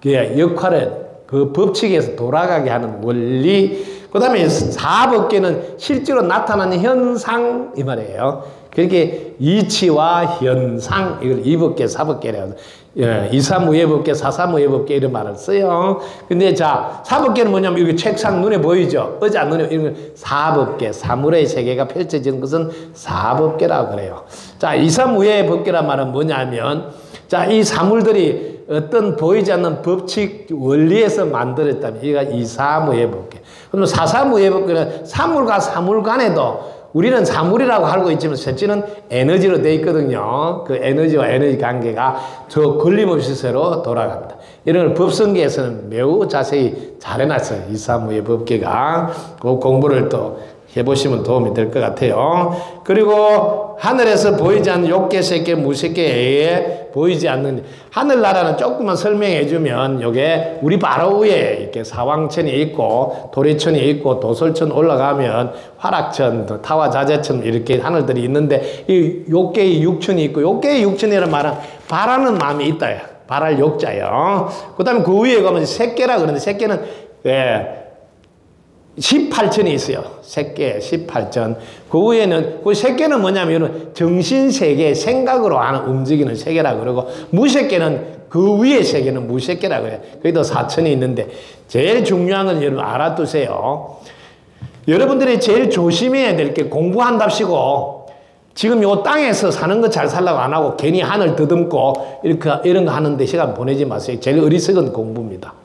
C: 그 역할을 그 법칙에서 돌아가게 하는 원리. 그 다음에 사법계는 실제로 나타나는 현상 이 말이에요. 그렇게 이치와 현상 이걸 이법계, 사법계라고 235예법계, 435예법계 이런 말을 써요. 근데 자, 사법계는 뭐냐면 여기 책상 눈에 보이죠? 의자 눈에 이런 사법계, 사물의 세계가 펼쳐지는 것은 사법계라고 그래요. 자, 235예법계란 말은 뭐냐면 자, 이 사물들이 어떤 보이지 않는 법칙 원리에서 만들었다면 이가 235예법계. 그럼 435예법계는 사물과 사물 간에도 우리는 사물이라고 알고 있지만 실제는 에너지로 되어 있거든요. 그 에너지와 에너지 관계가 저 걸림없이 서로 돌아갑니다. 이런 걸 법성계에서는 매우 자세히 잘 해놨어요. 235의 법계가. 그 공부를 또 해보시면 도움이 될 것 같아요. 그리고 하늘에서 보이지 않는 욕계, 색계, 무색계에 보이지 않는 하늘나라는 조금만 설명해 주면 요게 우리 바로 위에 이렇게 사왕천이 있고 도리천이 있고 도솔천 올라가면 화락천, 타화자재천 이렇게 하늘들이 있는데 이 욕계의 육천이 있고 욕계의 육천이라는 말은 바라는 마음이 있다. 바랄 욕자요. 그 다음에 그 위에 가면 색계라 그러는데 색계는 18천이 있어요. 색계 18천. 그 위에는 그 색계는 뭐냐면 정신세계 생각으로 하는 움직이는 세계라 그러고 무색계는 그 위에 세계는 무색계라 그래요. 거기도 4천이 있는데 제일 중요한 건 여러분 알아두세요. 여러분들이 제일 조심해야 될 게 공부한답시고 지금 요 땅에서 사는 거 잘 살라고 안 하고 괜히 하늘 더듬고 이런 거 하는데 시간 보내지 마세요. 제일 어리석은 공부입니다.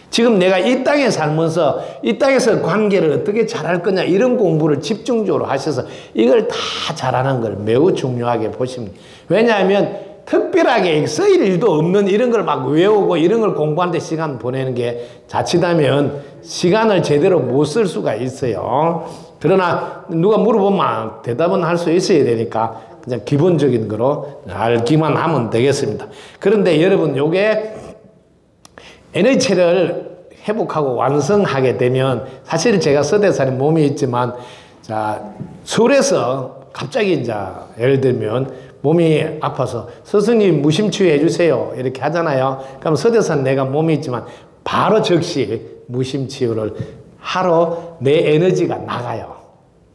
C: 지금 내가 이 땅에 살면서 이 땅에서 관계를 어떻게 잘할 거냐 이런 공부를 집중적으로 하셔서 이걸 다 잘하는 걸 매우 중요하게 보십니다. 왜냐하면 특별하게 쓰일 일도 없는 이런 걸 막 외우고 이런 걸 공부하는데 시간 보내는 게 자칫하면 시간을 제대로 못 쓸 수가 있어요. 그러나 누가 물어보면 대답은 할 수 있어야 되니까 그냥 기본적인 거로 알기만 하면 되겠습니다. 그런데 여러분 요게 에너지체를 회복하고 완성하게 되면 사실 제가 서대산에 몸이 있지만 자 서울에서 갑자기 이제 예를 들면 몸이 아파서 스승님 무심치유해 주세요 이렇게 하잖아요. 그럼 서대산 내가 몸이 있지만 바로 즉시 무심치유를 하러 내 에너지가 나가요.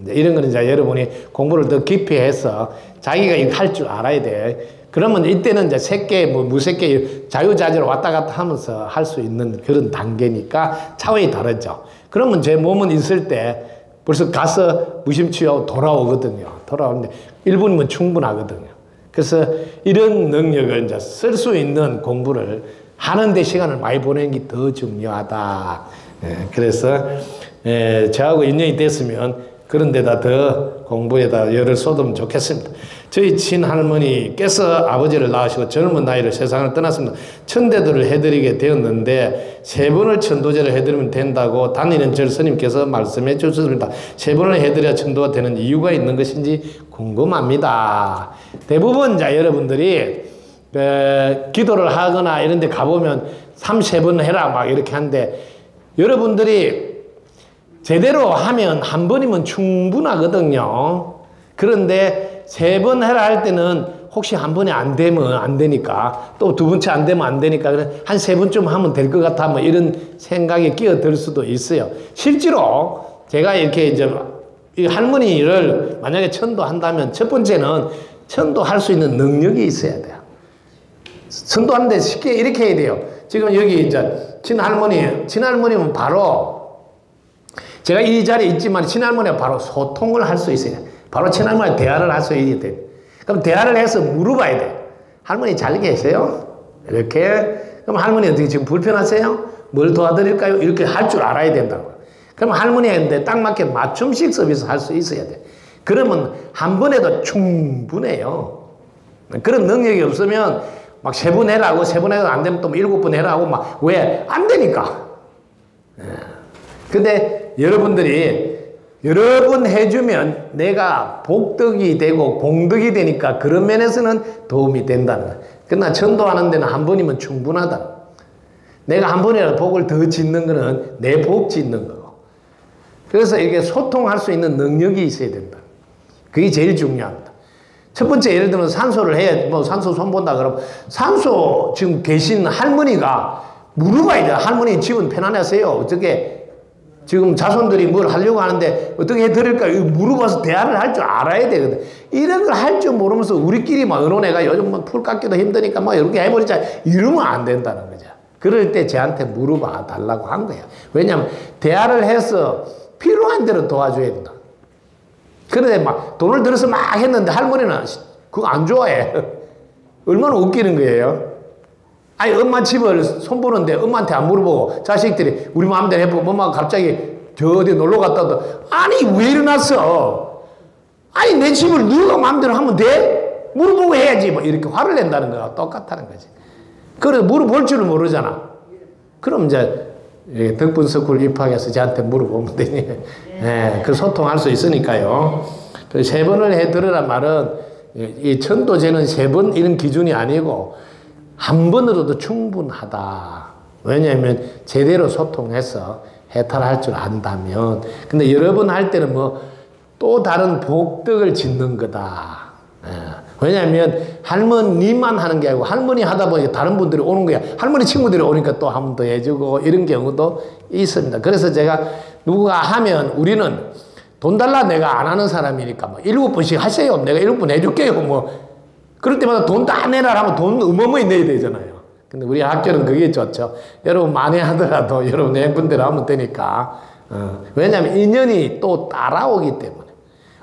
C: 이런 거는 이제 여러분이 공부를 더 깊이 해서 자기가 이거 할 줄 알아야 돼. 그러면 이때는 이제 색계, 무색계, 자유자재로 왔다 갔다 하면서 할 수 있는 그런 단계니까 차원이 다르죠. 그러면 제 몸은 있을 때 벌써 가서 무심치유하고 돌아오거든요. 돌아오는데 1분이면 충분하거든요. 그래서 이런 능력을 이제 쓸 수 있는 공부를 하는데 시간을 많이 보내는 게 더 중요하다. 그래서 저하고 인연이 됐으면 그런 데다 더 공부에다 열을 쏟으면 좋겠습니다. 저희 친할머니께서 아버지를 낳으시고 젊은 나이로 세상을 떠났습니다. 천대도를 해드리게 되었는데 3번을 천도제를 해드리면 된다고 다니는 절 스님께서 말씀해 주셨습니다. 3번을 해드려야 천도가 되는 이유가 있는 것인지 궁금합니다. 대부분 자 여러분들이 기도를 하거나 이런 데 가보면 3-3번 해라 막 이렇게 하는데 여러분들이 제대로 하면 1번이면 충분하거든요. 그런데 3번 해라 할 때는 혹시 1번이 안 되면 안 되니까 또 2번째 안 되면 안 되니까 한 3번쯤 하면 될 것 같아 뭐 이런 생각이 끼어들 수도 있어요. 실제로 제가 이렇게 이제 이 할머니를 만약에 천도한다면 첫 번째는 천도할 수 있는 능력이 있어야 돼요. 천도하는데 쉽게 이렇게 해야 돼요. 지금 여기 이제 친할머니면 바로 제가 이 자리에 있지만 친할머니와 바로 소통을 할 수 있어요. 바로 친할머니와 대화를 할 수 있어야 돼요. 그럼 대화를 해서 물어봐야 돼요. 할머니 잘 계세요? 이렇게. 그럼 할머니 어떻게 지금 불편하세요? 뭘 도와드릴까요? 이렇게 할 줄 알아야 된다고. 그럼 할머니한테 딱 맞게 맞춤식 서비스 할 수 있어야 돼. 그러면 한 번에도 충분해요. 그런 능력이 없으면 막 3번 해라고 3번 해도 안 되면 또 7번 해라고 막 왜? 안 되니까. 근데 여러분들이 여러 번 해주면 내가 복덕이 되고 공덕이 되니까 그런 면에서는 도움이 된다는 거예요. 그러나 전도하는 데는 1번이면 충분하다. 내가 1번이라도 복을 더 짓는 거는 내 복 짓는 거고. 그래서 이렇게 소통할 수 있는 능력이 있어야 된다. 그게 제일 중요합니다. 첫 번째 예를 들면 산소를 해야 뭐 산소 손 본다 그러면 산소 지금 계신 할머니가 물어봐야 돼요. 할머니 집은 편안하세요? 어떻게 지금 자손들이 뭘 하려고 하는데 어떻게 해드릴까? 물어봐서 대화를 할 줄 알아야 되거든. 이런 걸 할 줄 모르면서 우리끼리 막 의논해가 요즘 뭐 풀 깎기도 힘드니까 뭐 이렇게 해버리자. 이러면 안 된다는 거죠. 그럴 때 저한테 물어봐 달라고 한 거야. 왜냐하면 대화를 해서 필요한 대로 도와줘야 된다. 그런데 막 돈을 들여서 막 했는데 할머니는 그거 안 좋아해. 얼마나 웃기는 거예요. 아니 엄마 집을 손보는데 엄마한테 안 물어보고 자식들이 우리 마음대로 해보고 엄마가 갑자기 저 어디 놀러 갔다도 아니 왜 일어났어? 아니 내 집을 누가 마음대로 하면 돼? 물어보고 해야지 뭐 이렇게 화를 낸다는 거가 똑같다는 거지. 그래서 물어볼 줄을 모르잖아. 그럼 이제 덕분스쿨 입학해서 저한테 물어보면 되니, 예, 그 소통할 수 있으니까요. 그 3번을 해 들으란 말은, 이 천도제는 3번 이런 기준이 아니고, 한 번으로도 충분하다. 왜냐하면 제대로 소통해서 해탈할 줄 안다면. 근데 여러 번 할 때는 뭐, 또 다른 복덕을 짓는 거다. 예. 왜냐하면 할머니만 하는 게 아니고 할머니 하다 보니까 다른 분들이 오는 거야. 할머니 친구들이 오니까 또 한 번 더 해주고 이런 경우도 있습니다. 그래서 제가 누가 하면 우리는 돈 달라 내가 안 하는 사람이니까 뭐 7번씩 하세요. 내가 7번 해줄게요. 뭐 그럴 때마다 돈 다 내라 하면 돈 어마어마히 내야 되잖아요. 근데 우리 학교는 그게 좋죠. 여러분 많이 하더라도 여러분 내분대로 하면 되니까. 왜냐하면 인연이 또 따라오기 때문에.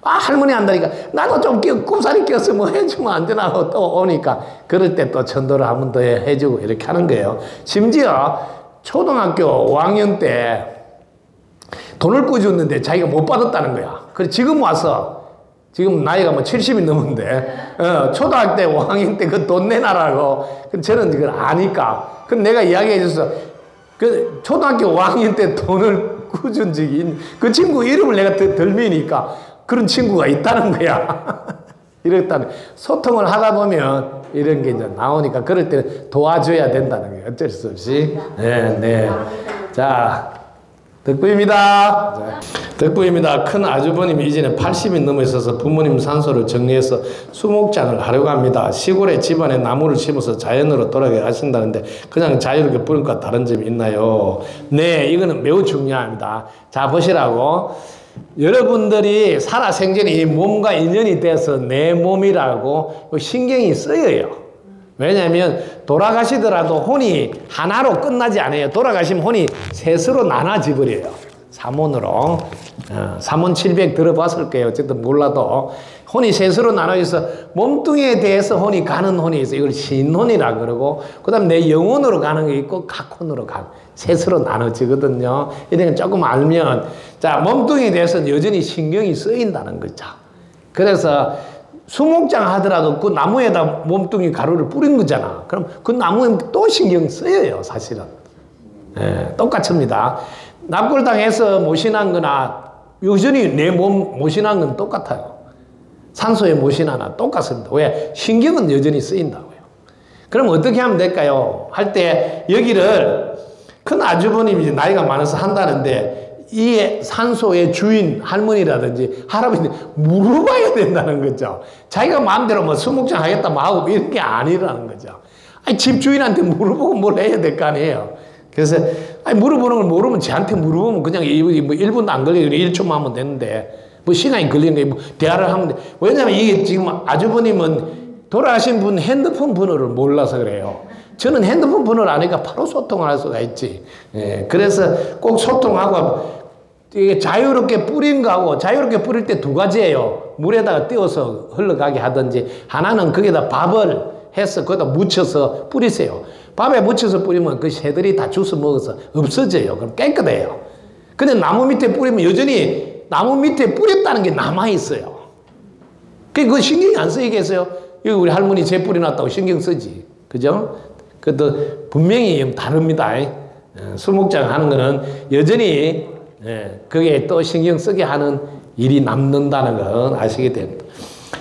C: 아, 할머니 한다니까 나도 좀 꼽사리 껴서 뭐 해주면 안 되나 하고 또 오니까 그럴 때 또 천도를 한 번 더 해주고 이렇게 하는 거예요. 심지어 초등학교 5학년 때 돈을 꾸줬는데 자기가 못 받았다는 거야. 그래서 지금 와서 지금 나이가 뭐 70이 넘었는데 초등학교 때 5학년 때 그 돈 내놔라고. 저는 그걸 아니까. 그럼 내가 이야기해 줘서 그 초등학교 5학년 때 돈을 꾸준 적이 그 친구 이름을 내가 덜 미니까 그런 친구가 있다는 거야. 이랬다는 소통을 하다 보면 이런 게 이제 나오니까 그럴 때는 도와줘야 된다는 거예요. 어쩔 수 없이. 네, 네. 자, 덕구입니다. 덕구입니다. 큰 아주버님이 이전에 80이 넘어 있어서 부모님 산소를 정리해서 수목장을 하려고 합니다. 시골에 집안에 나무를 심어서 자연으로 돌아가게 하신다는데 그냥 자유롭게 뿌린 것과 다른 점이 있나요? 네, 이거는 매우 중요합니다. 자, 보시라고. 여러분들이 살아생전에 이 몸과 인연이 돼서 내 몸이라고 신경이 쓰여요. 왜냐하면 돌아가시더라도 혼이 하나로 끝나지 않아요. 돌아가시면 혼이 셋으로 나눠져 버려요. 삼혼으로. 삼혼 700 들어봤을 거예요. 어쨌든 몰라도. 혼이 셋으로 나눠져서 몸뚱이에 대해서 혼이 가는 혼이 있어요. 이걸 신혼이라 그러고 그 다음 내 영혼으로 가는 게 있고 각혼으로 가는 셋으로 나눠지거든요. 이런 건 조금 알면 자 몸뚱이에 대해서는 여전히 신경이 쓰인다는 거죠. 그래서 수목장 하더라도 그 나무에다 몸뚱이 가루를 뿌린 거잖아. 그럼 그 나무에 또 신경 쓰여요. 사실은. 예, 똑같습니다. 납골당해서 모신한 거나 여전히 내 몸 모신한 건 똑같아요. 산소에 모신하나 똑같습니다. 왜? 신경은 여전히 쓰인다고요. 그럼 어떻게 하면 될까요? 할 때 여기를 큰 아주버님이 나이가 많아서 한다는데 이 산소의 주인 할머니라든지 할아버지 물어봐야 된다는 거죠. 자기가 마음대로 뭐 수목장 하겠다 뭐 하고 이런 게 아니라는 거죠. 아니, 집 주인한테 물어보고 뭘 해야 될 거 아니에요. 그래서 아니, 물어보는 걸 모르면 쟤한테 물어보면 그냥 뭐 1분도 안 걸리고 1초만 하면 되는데 뭐 시간이 걸리는 게 뭐 대화를 하면 돼. 왜냐면 이게 지금 아주버님은 돌아가신 분 핸드폰 번호를 몰라서 그래요. 저는 핸드폰 번호를 아니까 바로 소통을 할 수가 있지. 예, 그래서 꼭 소통하고 이게 자유롭게 뿌린 거하고 자유롭게 뿌릴 때 2가지예요. 물에다가 띄워서 흘러가게 하든지 하나는 거기다 밥을 해서 거기다 묻혀서 뿌리세요. 밥에 묻혀서 뿌리면 그 새들이 다 주워 먹어서 없어져요. 그럼 깨끗해요. 근데 나무 밑에 뿌리면 여전히 나무 밑에 뿌렸다는 게 남아있어요. 그 신경이 안 쓰이겠어요? 여기 우리 할머니 재 뿌려놨다고 신경 쓰지. 그죠? 그것도 분명히 다릅니다. 수목장 하는 거는 여전히 그게 또 신경 쓰게 하는 일이 남는다는 건 아시게 됩니다.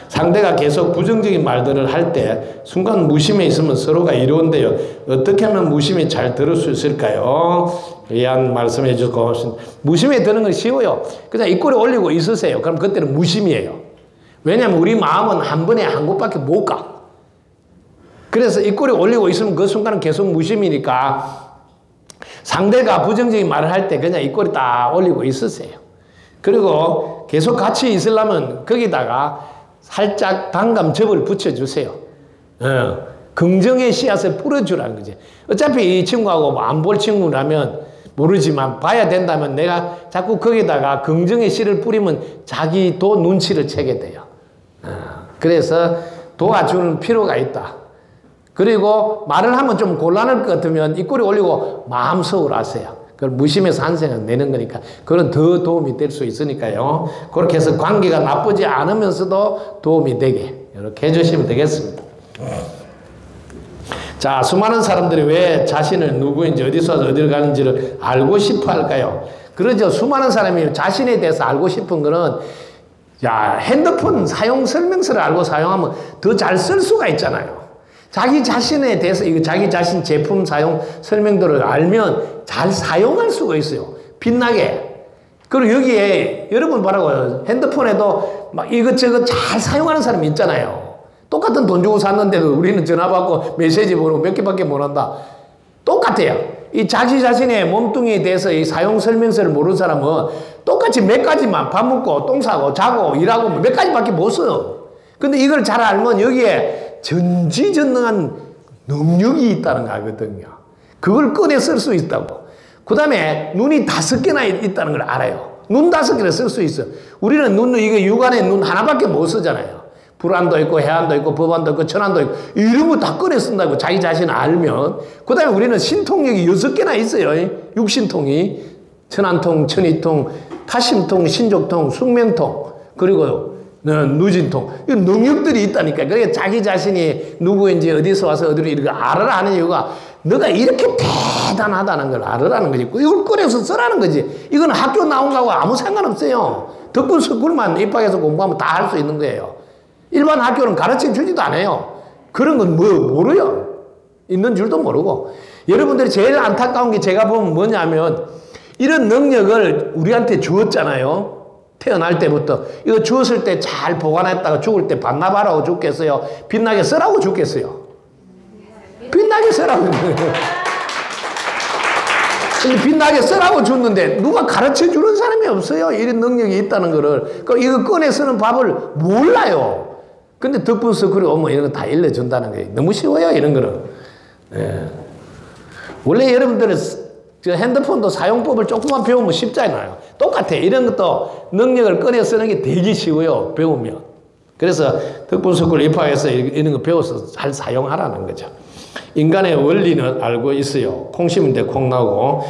C: 상대가 계속 부정적인 말들을 할 때 순간 무심해 있으면 서로가 이로운데요. 어떻게 하면 무심히 잘 들을 수 있을까요? 이한 말씀해 주고 무심히 드는 건 쉬워요. 그냥 입꼬리 올리고 있으세요. 그럼 그때는 무심이에요. 왜냐하면 우리 마음은 한 번에 한 곳밖에 못 가. 그래서 입꼬리 올리고 있으면 그 순간은 계속 무심이니까 상대가 부정적인 말을 할 때 그냥 입꼬리 딱 올리고 있으세요. 그리고 계속 같이 있으려면 거기다가 살짝 단감접을 붙여주세요. 긍정의 씨앗을 뿌려주라는 거지. 어차피 이 친구하고 안 볼 친구라면 모르지만 봐야 된다면 내가 자꾸 거기다가 긍정의 씨를 뿌리면 자기도 눈치를 채게 돼요. 그래서 도와주는 필요가 있다. 그리고 말을 하면 좀 곤란할 것 같으면 입꼬리 올리고 마음속으로 하세요. 그걸 무심해서 한 생각 내는 거니까 그건 더 도움이 될 수 있으니까요. 그렇게 해서 관계가 나쁘지 않으면서도 도움이 되게 이렇게 해주시면 되겠습니다. 자, 수많은 사람들이 왜 자신을 누구인지 어디서 와서 어디를 가는지를 알고 싶어 할까요? 그러죠. 수많은 사람이 자신에 대해서 알고 싶은 거는 야, 핸드폰 사용 설명서를 알고 사용하면 더 잘 쓸 수가 있잖아요. 자기 자신에 대해서 이거 자기 자신 제품 사용 설명도를 알면 잘 사용할 수가 있어요. 빛나게. 그리고 여기에 여러분 뭐라고요? 핸드폰에도 막 이것저것 잘 사용하는 사람이 있잖아요. 똑같은 돈 주고 샀는데도 우리는 전화 받고 메시지 보내고 몇 개밖에 못 한다. 똑같아요. 이 자기 자신의 몸뚱이에 대해서 이 사용 설명서를 모르는 사람은 똑같이 몇 가지만 밥 먹고 똥 싸고 자고 일하고 몇 가지밖에 못 써요. 근데 이걸 잘 알면 여기에 전지전능한 능력이 있다는 거 알거든요. 그걸 꺼내 쓸 수 있다고. 그 다음에 눈이 5개나 있다는 걸 알아요. 눈 5개를 쓸 수 있어. 우리는 눈, 이거 육안에 눈 하나밖에 못 쓰잖아요. 불안도 있고 해안도 있고 법안도 있고 천안도 있고 이런 거 다 꺼내 쓴다고 자기 자신을 알면. 그 다음에 우리는 신통력이 6개나 있어요. 육신통이. 천안통, 천이통, 타심통, 신족통, 숙면통, 그리고 누진통. 이 능력들이 있다니까. 그러니까 자기 자신이 누구인지 어디서 와서 어디로 이렇게 알아라 하는 이유가 너가 이렇게 대단하다는 걸 알아라는 거지. 이걸 꺼내서 쓰라는 거지. 이건 학교 나온 거하고 아무 상관없어요. 덕분 스쿨만 입학해서 공부하면 다 할 수 있는 거예요. 일반 학교는 가르쳐 주지도 않아요. 그런 건 모르요. 있는 줄도 모르고. 여러분들이 제일 안타까운 게 제가 보면 뭐냐면 이런 능력을 우리한테 주었잖아요. 태어날 때부터. 이거 주었을 때 잘 보관했다가 죽을 때 반납하라고 죽겠어요? 빛나게 쓰라고 죽겠어요? 빛나게 쓰라고. 빛나게 쓰라고 줬는데 누가 가르쳐 주는 사람이 없어요. 이런 능력이 있다는 거를. 그러니까 이거 꺼내 쓰는 법을 몰라요. 근데 덕분 스쿨이 오면 이런 거 다 일러준다는 거예요. 너무 쉬워요, 이런 거는. 예. 원래 여러분들은 핸드폰도 사용법을 조금만 배우면 쉽잖아요. 똑같아. 이런 것도 능력을 꺼내 쓰는 게 되게 쉬워요, 배우면. 그래서 덕분 스쿨 입학해서 이런 거 배워서 잘 사용하라는 거죠. 인간의 원리는 알고 있어요. 콩 심은 데 콩 나오고,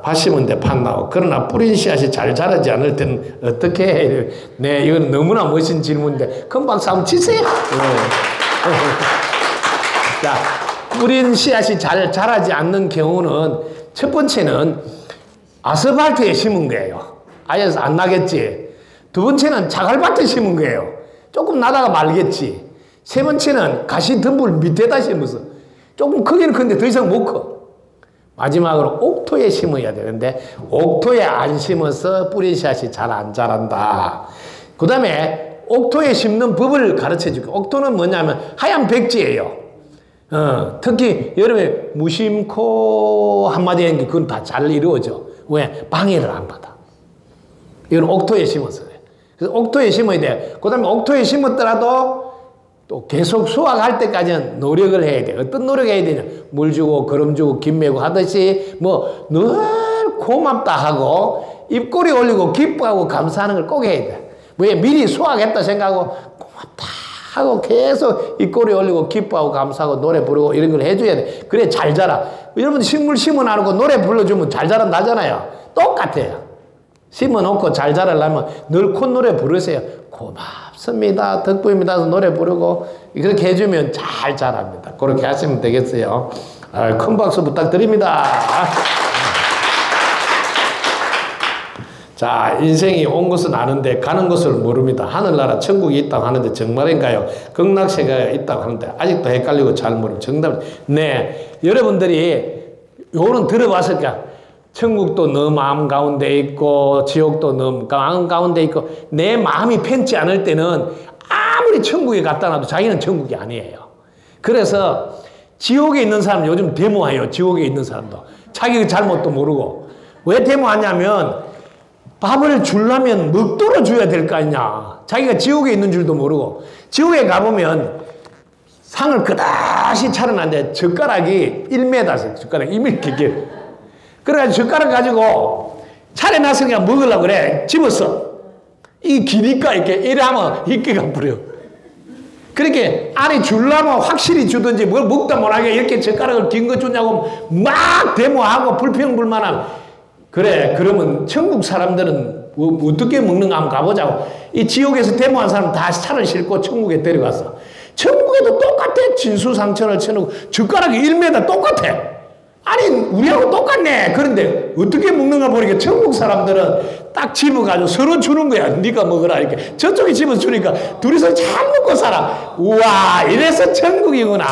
C: 팥 심은 데 팥 나오고. 그러나 뿌린 씨앗이 잘 자라지 않을 때는 어떻게 해? 네, 이건 너무나 멋진 질문인데, 금방 싸움 치세요. 자, 뿌린 씨앗이 잘 자라지 않는 경우는 첫 번째는 아스팔트에 심은 거예요. 아예 안 나겠지. 두 번째는 자갈밭에 심은 거예요. 조금 나다가 말겠지. 세 번째는 가시 덤불 밑에다 심어서 조금 크기는 큰데 더 이상 못 커. 마지막으로 옥토에 심어야 되는데 옥토에 안 심어서 뿌린 씨앗이 잘 안 자란다. 그 다음에 옥토에 심는 법을 가르쳐 줄게요. 옥토는 뭐냐면 하얀 백지예요. 특히 여름에 무심코 한마디 하는 게 그건 다 잘 이루어져. 왜? 방해를 안 받아. 이건 옥토에 심어서 그래. 그래서 옥토에 심어야 돼. 그 다음에 옥토에 심었더라도 또 계속 수확할 때까지는 노력을 해야 돼. 어떤 노력을 해야 되냐? 물 주고 거름 주고 김 메고 하듯이 뭐 늘 고맙다 하고 입꼬리 올리고 기뻐하고 감사하는 걸 꼭 해야 돼. 왜? 미리 수확했다 생각하고 고맙다 하고 계속 입꼬리 올리고 기뻐하고 감사하고 노래 부르고 이런 걸 해줘야 돼. 그래 잘 자라. 여러분 식물 심어놔놓고 노래 불러주면 잘 자란다잖아요. 똑같아요. 심어놓고 잘 자라려면 늘 콧노래 부르세요. 고맙습니다. 덕분입니다. 노래 부르고 그렇게 해주면 잘 자랍니다. 그렇게 하시면 되겠어요. 큰 박수 부탁드립니다. 자, 인생이 온 것은 아는데 가는 것을 모릅니다. 하늘나라 천국이 있다고 하는데 정말인가요? 극락세계가 있다고 하는데 아직도 헷갈리고 잘 모르면 정답은 네. 여러분들이 요거는 들어봤을까? 천국도 너 마음 가운데 있고 지옥도 너 마음 가운데 있고 내 마음이 편치 않을 때는 아무리 천국에 갖다 놔도 자기는 천국이 아니에요. 그래서 지옥에 있는 사람 요즘 데모해요. 지옥에 있는 사람도. 자기 잘못도 모르고. 왜 데모하냐면 밥을 주려면 먹도록 줘야 될 거 아니냐. 자기가 지옥에 있는 줄도 모르고. 지옥에 가보면 상을 그다시 차려놨는데 젓가락이 1m, 젓가락 2m 길게. 그래가지고 젓가락 가지고 차려놨으니까 먹으려고 그래. 집었어. 이게 기니까 이렇게 하면 이끼가 부려. 그렇게 안에 주려면 확실히 주든지 뭘 먹다 못하게 이렇게 젓가락을 긴 거 주냐고 막 데모하고 불평불만하고. 그래, 그러면 천국 사람들은 어떻게 먹는가 한번 가보자고. 이 지옥에서 데모한 사람 다 차를 싣고 천국에 데려갔어. 천국에도 똑같아. 진수상천을 쳐놓고 젓가락이 1m 똑같아. 아니 우리하고 똑같네. 그런데 어떻게 먹는가 보니까 천국 사람들은 딱 집어가지고 서로 주는 거야. 네가 먹으라 이렇게. 저쪽에 집어주니까 둘이서 잘 먹고 살아. 우와, 이래서 천국이구나.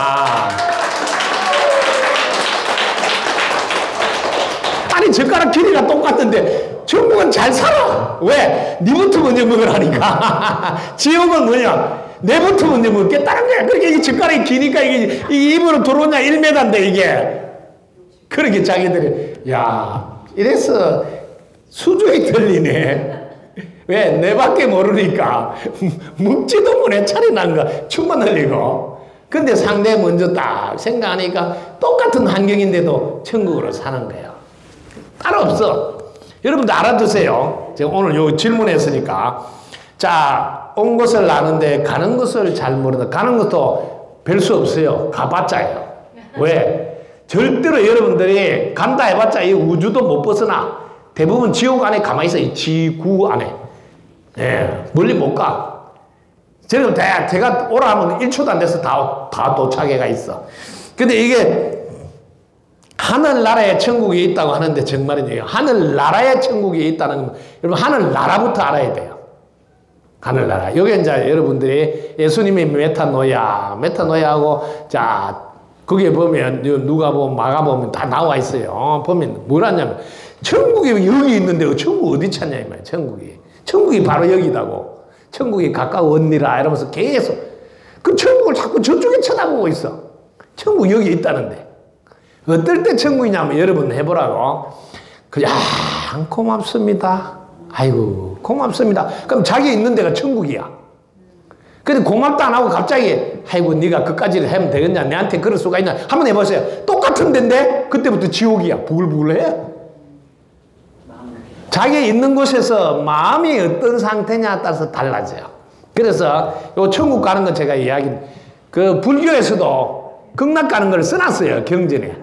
C: 아니 젓가락 길이가 똑같은데 천국은 잘 살아. 왜? 니부터 먼저 먹으라니까. 지옥은 뭐냐? 내부터 먼저 먹겠다는 거야. 그러니까 이게 젓가락이 기니까 이게 입으로 들어오냐 1m인데 이게. 그렇게 자기들이, 야, 이래서 수조에 들리네. 왜? 내밖에 모르니까. 묵지도 못해. 차리 난 거 춤만 흘리고. 근데 상대 먼저 딱 생각하니까 똑같은 환경인데도 천국으로 사는 거예요. 따로 없어. 여러분들 알아두세요. 제가 오늘 요 질문했으니까. 자, 온 것을 아는데 가는 것을 잘 모른다. 가는 것도 별 수 없어요. 가봤자예요. 왜? 절대로 여러분들이 간다 해봤자 이 우주도 못 벗어나. 대부분 지옥 안에 가만히 있어. 이 지구 안에. 예, 멀리 못 가. 지금 제가 오라 하면 1초도 안 돼서 다 도착해가 있어. 근데 이게 하늘나라에 천국이 있다고 하는데 정말이에요. 하늘나라에 천국이 있다는 건 여러분 하늘나라부터 알아야 돼요. 하늘나라. 여기 이제 여러분들이 예수님이 메타노야하고 자 거기에 보면 누가복음 마가복음 다 나와 있어요. 보면 뭐라냐면 천국이 여기 있는데 천국 어디 찾냐 이 말이야. 천국이 바로 여기다고. 천국이 가까웠니라 이러면서 계속 그 천국을 자꾸 저쪽에 쳐다보고 있어. 천국 여기 있다는데 어떨 때 천국이냐면 여러분 해보라고. 그냥 고맙습니다. 아이고 고맙습니다. 그럼 자기 있는 데가 천국이야. 근데 고맙다 안 하고 갑자기 아이고 네가 그까지를 하면 되겠냐, 내한테 그럴 수가 있냐 한번 해보세요. 똑같은 데인데 그때부터 지옥이야. 부글부글해. 자기 있는 곳에서 마음이 어떤 상태냐에 따라서 달라져요. 그래서 요 천국 가는 거 제가 그 불교에서도 극락 가는 걸 써놨어요. 경전에.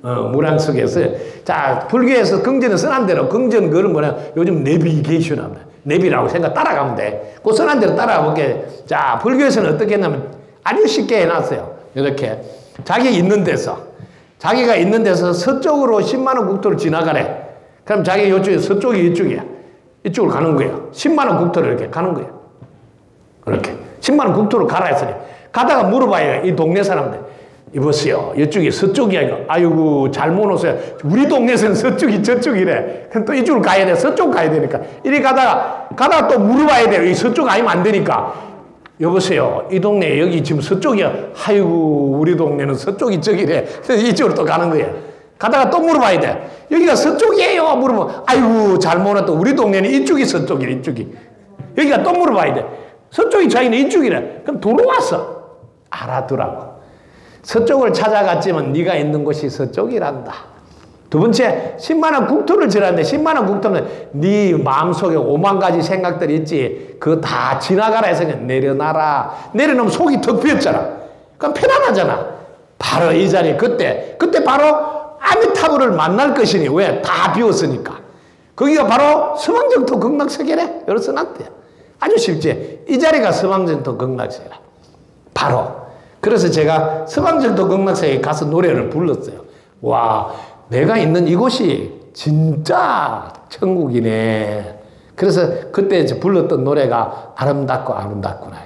C: 무량석에서. 자, 불교에서 경전에 써난 대로, 경전 그런 뭐냐, 요즘 내비게이션 합니다. 내비라고 생각 따라가면 돼. 그 써난 대로 따라가 볼게. 자, 불교에서는 어떻게 했냐면 아주 쉽게 해놨어요. 이렇게. 자기가 있는 데서 서쪽으로 10만원 국토를 지나가래. 그럼 자기 이쪽에 서쪽이 이쪽이야. 이쪽으로 가는 거예요. 10만원 국토를 이렇게 가는 거예요. 그렇게. 10만원 국토를 가라 했으니. 가다가 물어봐요. 이 동네 사람들. 이보세요. 이쪽이 서쪽이야. 아이고, 잘못 오세요. 우리 동네에서는 서쪽이 저쪽이래. 그럼 또 이쪽으로 가야 돼. 서쪽 가야 되니까. 이리 가다가 또 물어봐야 돼요. 이 서쪽 아니면 안 되니까. 여보세요. 이 동네 여기 지금 서쪽이야. 아이고, 우리 동네는 서쪽이 저기래. 이쪽으로 또 가는 거예요. 가다가 또 물어봐야 돼. 여기가 서쪽이에요. 물어보면, 아이고, 잘못 왔다. 우리 동네는 이쪽이 서쪽이래, 이쪽이. 여기가 또 물어봐야 돼. 서쪽이 자기는 이쪽이래. 그럼 돌아왔어. 알아두라고. 서쪽을 찾아갔지만 네가 있는 곳이 서쪽이란다. 두 번째, 10만원 국토를 지라는데 10만원 국토는 네 마음속에 5만 가지 생각들이 있지. 그거 다 지나가라 해서 그냥 내려놔라. 내려놓으면 속이 턱 비었잖아. 그럼 편안하잖아. 바로 이 자리 그때 바로 아미타불을 만날 것이니. 왜? 다 비웠으니까. 거기가 바로 서방정토 극락세계래. 여기서 써놨대. 아주 쉽지. 이 자리가 서방정토 극락세계라. 바로. 그래서 제가 서방정토 극락세계에 가서 노래를 불렀어요. 와, 내가 있는 이곳이 진짜 천국이네. 그래서 그때 이제 불렀던 노래가 아름답고 아름답구나.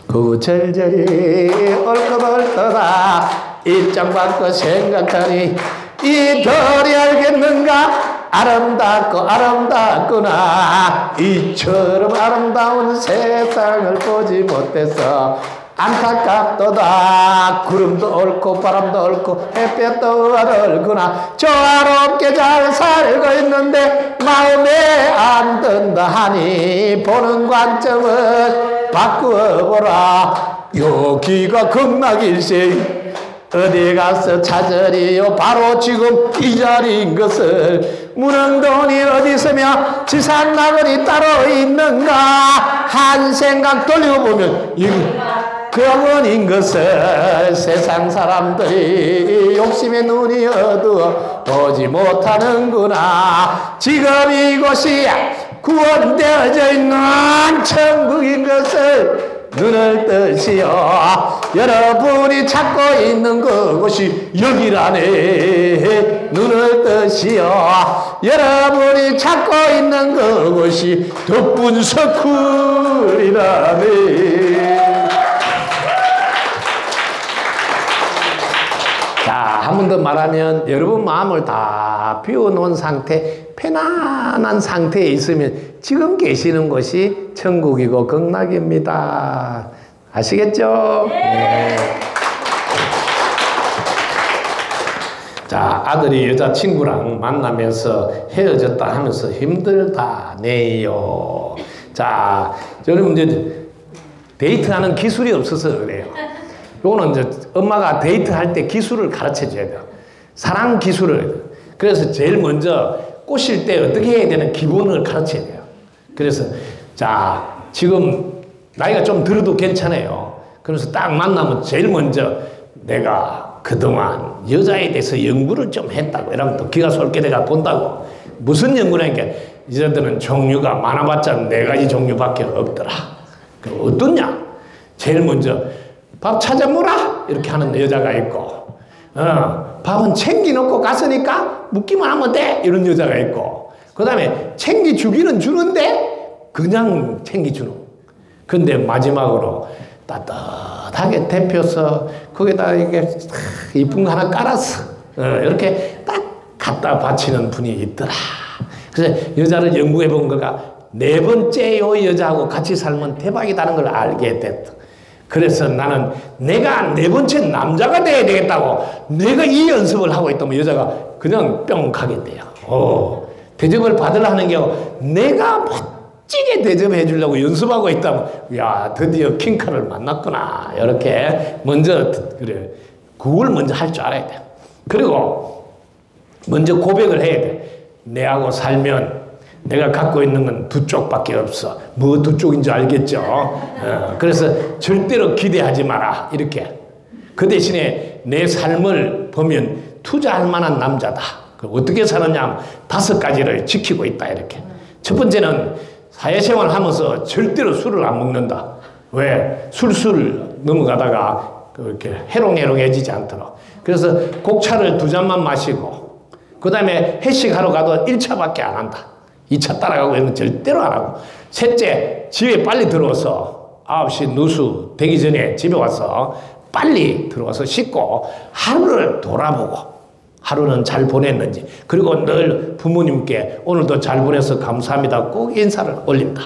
C: 그 절절히 얼거덜떠다 입장 바꿔 생각하니 이 별이 알겠는가 아름답고 아름답구나. 이처럼 아름다운 세상을 보지 못해서 안타깝도다. 구름도 옳고 바람도 옳고 햇볕도 옳구나. 조화롭게 잘 살고 있는데 마음에 안 든다 하니 보는 관점을 바꾸어보라. 여기가 극락일세 어디 가서 찾으리요. 바로 지금 이 자리인 것을. 무릉돈이 어디 있으며 지산나물이 따로 있는가. 한 생각 돌리고 보면 그원인 것을 세상 사람들이 욕심에 눈이 어두워 보지 못하는구나. 지금 이곳이 구원되어져 있는 천국인 것을 눈을 뜨시오. 여러분이 찾고 있는 그곳이 여기라네. 눈을 뜨시오. 여러분이 찾고 있는 그곳이 덕분서쿨이라네. 자, 한 번 더 말하면 여러분 마음을 다 비워놓은 상태, 편안한 상태에 있으면 지금 계시는 곳이 천국이고 극락입니다. 아시겠죠? 네. 자, 아들이 여자친구랑 만나면서 헤어졌다 하면서 힘들다네요. 자, 여러분 이제 데이트하는 기술이 없어서 그래요. 요거는 이제 엄마가 데이트할 때 기술을 가르쳐 줘야 돼요. 사랑 기술을. 그래서 제일 먼저 꼬실 때 어떻게 해야 되는 기본을 가르쳐야 돼요. 그래서 자, 지금 나이가 좀 들어도 괜찮아요. 그래서 딱 만나면 제일 먼저 내가 그동안 여자에 대해서 연구를 좀 했다고 이러면 또 기가 쏠게 내가 본다고. 무슨 연구냐니까 여자들은 종류가 많아봤자 4가지 종류밖에 없더라. 어떠냐? 제일 먼저 밥 찾아보라 이렇게 하는 여자가 있고, 밥은 챙겨놓고 갔으니까 묻기만 하면 돼 이런 여자가 있고, 그 다음에 챙겨주기는 주는데 그냥 챙겨주는. 근데 마지막으로 따뜻하게 데펴서 거기다 이게 이쁜 거 하나 깔았어. 이렇게 딱 갖다 바치는 분이 있더라. 그래서 여자를 연구해 본 거가 4번째요 여자하고 같이 살면 대박이다는 걸 알게 됐다. 그래서 나는 내가 4번째 남자가 돼야 되겠다고 내가 이 연습을 하고 있다면 여자가 그냥 뿅 가게 돼요. 대접을 받으려 하는 게 내가 멋지게 대접해 주려고 연습하고 있다면 야 드디어 킹카를 만났구나. 이렇게 먼저 그래 그걸 먼저 할 줄 알아야 돼. 그리고 먼저 고백을 해야 돼. 내하고 살면 내가 갖고 있는 건 2쪽밖에 없어. 뭐 2쪽인지 알겠죠? 그래서 절대로 기대하지 마라. 이렇게. 그 대신에 내 삶을 보면 투자할 만한 남자다. 어떻게 사느냐 하면 5가지를 지키고 있다. 이렇게. 첫 번째는 사회생활 하면서 절대로 술을 안 먹는다. 왜? 술술 넘어가다가 이렇게 해롱해롱해지지 않도록. 그래서 곡차를 2잔만 마시고 그 다음에 회식하러 가도 1차밖에 안 한다. 2차 따라가고 이런 건 절대로 안 하고. 셋째, 집에 빨리 들어와서 9시 누수 되기 전에 집에 와서 빨리 들어와서 씻고 하루를 돌아보고 하루는 잘 보냈는지, 그리고 늘 부모님께 오늘도 잘 보내서 감사합니다 꼭 인사를 올린다.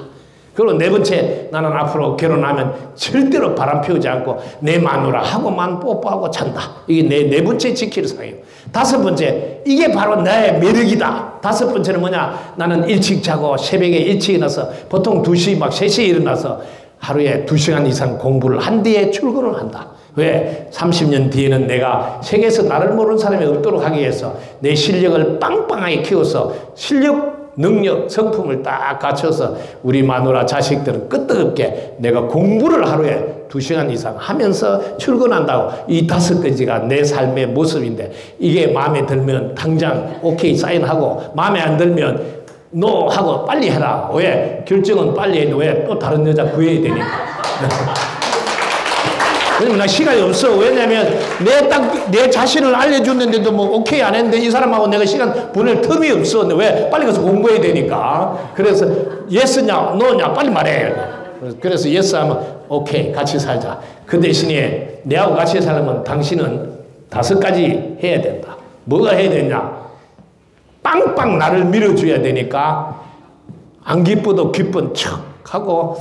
C: 그리고 4번째, 나는 앞으로 결혼하면 절대로 바람 피우지 않고 내 마누라하고만 뽀뽀하고 잔다. 이게 네 번째 지킬 사항이에요. 5번째, 이게 바로 나의 매력이다. 5번째는 뭐냐? 나는 일찍 자고 새벽에 일찍 일어나서 보통 2시 막 3시에 일어나서 하루에 2시간 이상 공부를 한 뒤에 출근을 한다. 왜? 30년 뒤에는 내가 세계에서 나를 모르는 사람이 없도록 하기 위해서 내 실력을 빵빵하게 키워서 실력, 능력, 성품을 딱 갖춰서 우리 마누라 자식들은 끄떡없게 내가 공부를 하루에 2시간 이상 하면서 출근한다고. 이 5가지가 내 삶의 모습인데 이게 마음에 들면 당장 오케이 사인하고 마음에 안 들면 노 하고 빨리 해라. 왜? 결정은 빨리 해도 왜? 또 다른 여자 구해야 되니까. 왜냐면 나 시간이 없어. 왜냐면 내 자신을 알려줬는데도 뭐 오케이 안 했는데 이 사람하고 내가 시간 보낼 틈이 없어. 왜? 빨리 가서 공부해야 되니까. 그래서 예스냐 노냐 빨리 말해. 그래서 예스 하면 오케이 같이 살자. 그 대신에 내하고 같이 살려면 당신은 5가지 해야 된다. 뭐가 해야 되냐? 빵빵 나를 밀어줘야 되니까 안 기뻐도 기쁜 척 하고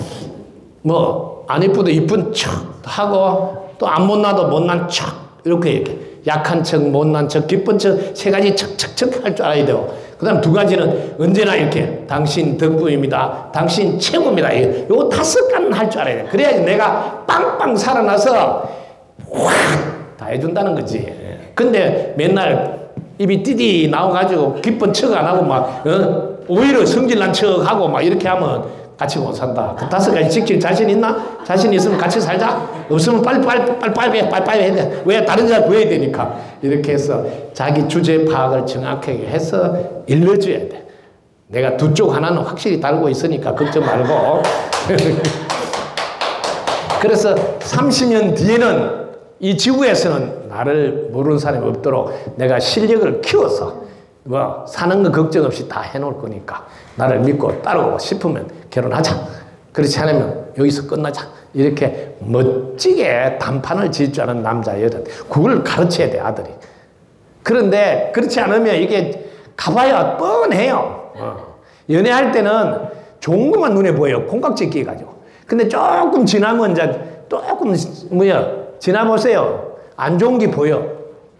C: 뭐 안 이쁘도 이쁜 척 하고 또 안 못나도 못난 척 이렇게 약한 척 못난 척 기쁜 척 3가지 척척척 할 줄 알아야 되고, 그 다음 2가지는 언제나 이렇게 당신 덕분입니다. 당신 최고입니다. 요거 5가지는 할 줄 알아야 돼. 그래야지 내가 빵빵 살아나서 확 다 해준다는 거지. 근데 맨날 입이 띠디 나와가지고 기쁜 척 안 하고 막 오히려 성질난 척 하고 막 이렇게 하면 같이 못 산다. 그 5가지 지킬 자신 있나? 자신 있으면 같이 살자. 없으면 빨리 해야 돼. 왜? 다른 여자 구해야 되니까. 이렇게 해서 자기 주제 파악을 정확하게 해서 일러줘야 돼. 내가 2쪽 하나는 확실히 달고 있으니까 걱정 말고. 그래서 30년 뒤에는 이 지구에서는 나를 모르는 사람이 없도록 내가 실력을 키워서 뭐 사는 거 걱정 없이 다 해놓을 거니까 나를 믿고 따르고 싶으면 결혼하자. 그렇지 않으면 여기서 끝나자. 이렇게 멋지게 단판을 지을 줄 아는 남자, 여자, 그걸 가르쳐야 돼, 아들이. 그런데 그렇지 않으면 이게 가봐야 뻔해요. 연애할 때는 좋은 것만 눈에 보여요. 콩깍지 끼가지고. 근데 조금 지나면 이제 조금 지나보세요. 안 좋은 게 보여.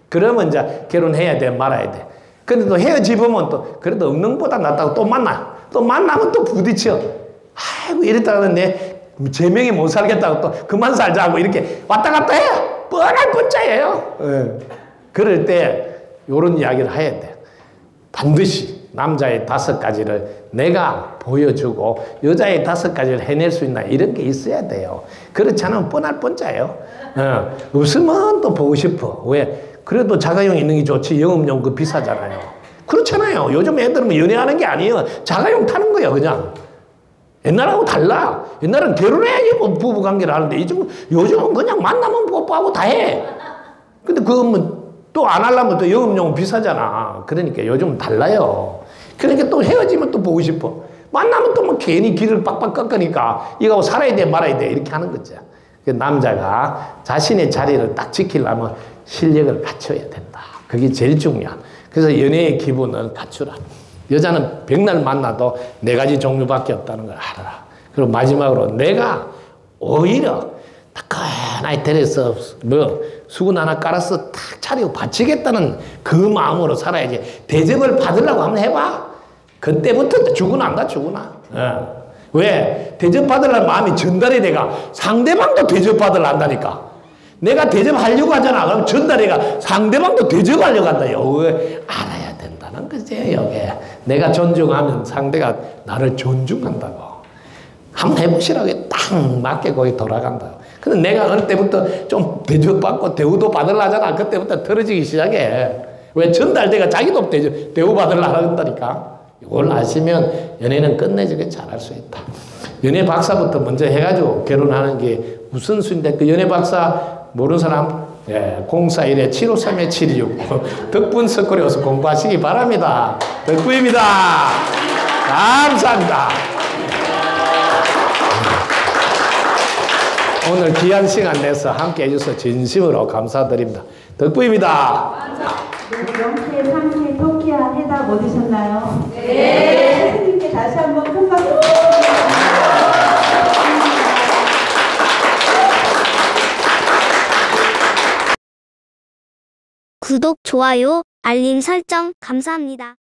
C: 그러면 이제 결혼해야 돼, 말아야 돼. 근데 또 헤어지면 또 그래도 없는보다 낫다고 또 만나. 또 만나면 또 부딪혀. 아이고 이랬다가 내 제명이 못 살겠다고 또 그만 살자고 이렇게 왔다 갔다 해. 뻔할 뻔짜예요. 그럴 때 이런 이야기를 해야 돼. 반드시 남자의 5가지를 내가 보여주고 여자의 5가지를 해낼 수 있나 이런 게 있어야 돼요. 그렇지 않으면 뻔할 뻔짜예요. 없으면 또 보고 싶어. 왜? 그래도 자가용 있는 게 좋지 영업용 그 비싸잖아요. 그렇잖아요. 요즘 애들은 뭐 연애하는 게 아니에요. 자가용 타는 거예요 그냥. 옛날하고 달라. 옛날은 결혼해야지 뭐 부부관계를 하는데 요즘은 그냥 만나면 뽀뽀하고 다 해. 근데 그거 뭐 또 안 하려면 또 영업용은 비싸잖아. 그러니까 요즘은 달라요. 그러니까 또 헤어지면 또 보고 싶어. 만나면 또 뭐 괜히 길을 빡빡 꺾으니까 이거 살아야 돼 말아야 돼 이렇게 하는 거죠. 남자가 자신의 자리를 딱 지키려면 실력을 갖춰야 된다. 그게 제일 중요한. 그래서 연애의 기본을 갖추라. 여자는 백날 만나도 4가지 종류밖에 없다는 걸 알아라. 그리고 마지막으로 내가 오히려 따끈하게 데려서 뭐 수건 하나 깔아서 탁 차리고 바치겠다는 그 마음으로 살아야지. 대접을 받으려고 한번 해봐. 그때부터 죽어난다 죽어나. 왜? 대접받으려는 마음이 전달이 돼가 상대방도 대접받으려 한다니까. 내가 대접하려고 하잖아. 그럼 전달해가 상대방도 대접하려고 한다. 이거 알아야 된다는 거지. 여기 내가 존중하면 상대가 나를 존중한다고. 한번 해보시라고 딱 맞게 거기 돌아간다. 근데 내가 어느 때부터 좀 대접받고 대우도 받으려 하잖아. 그때부터 틀어지기 시작해. 왜? 전달돼가 자기도 대우받으려 한다니까. 이걸 아시면 연애는 끝내주게 잘할 수 있다. 연애 박사부터 먼저 해가지고 결혼하는 게 우선순위인데 그 연애 박사 모르는 사람 041-753-726 덕분 석골에 와서 공부하시기 바랍니다. 덕분입니다. 감사합니다. 오늘 귀한 시간 내서 함께 해주셔서 진심으로 감사드립니다. 덕분입니다.
B: 명쾌, 상쾌, 토끼한 해답 얻으셨나요? 네. 선생님께 다시 한번 큰 박수 부탁드립니다.
A: 구독, 좋아요, 알림 설정 감사합니다.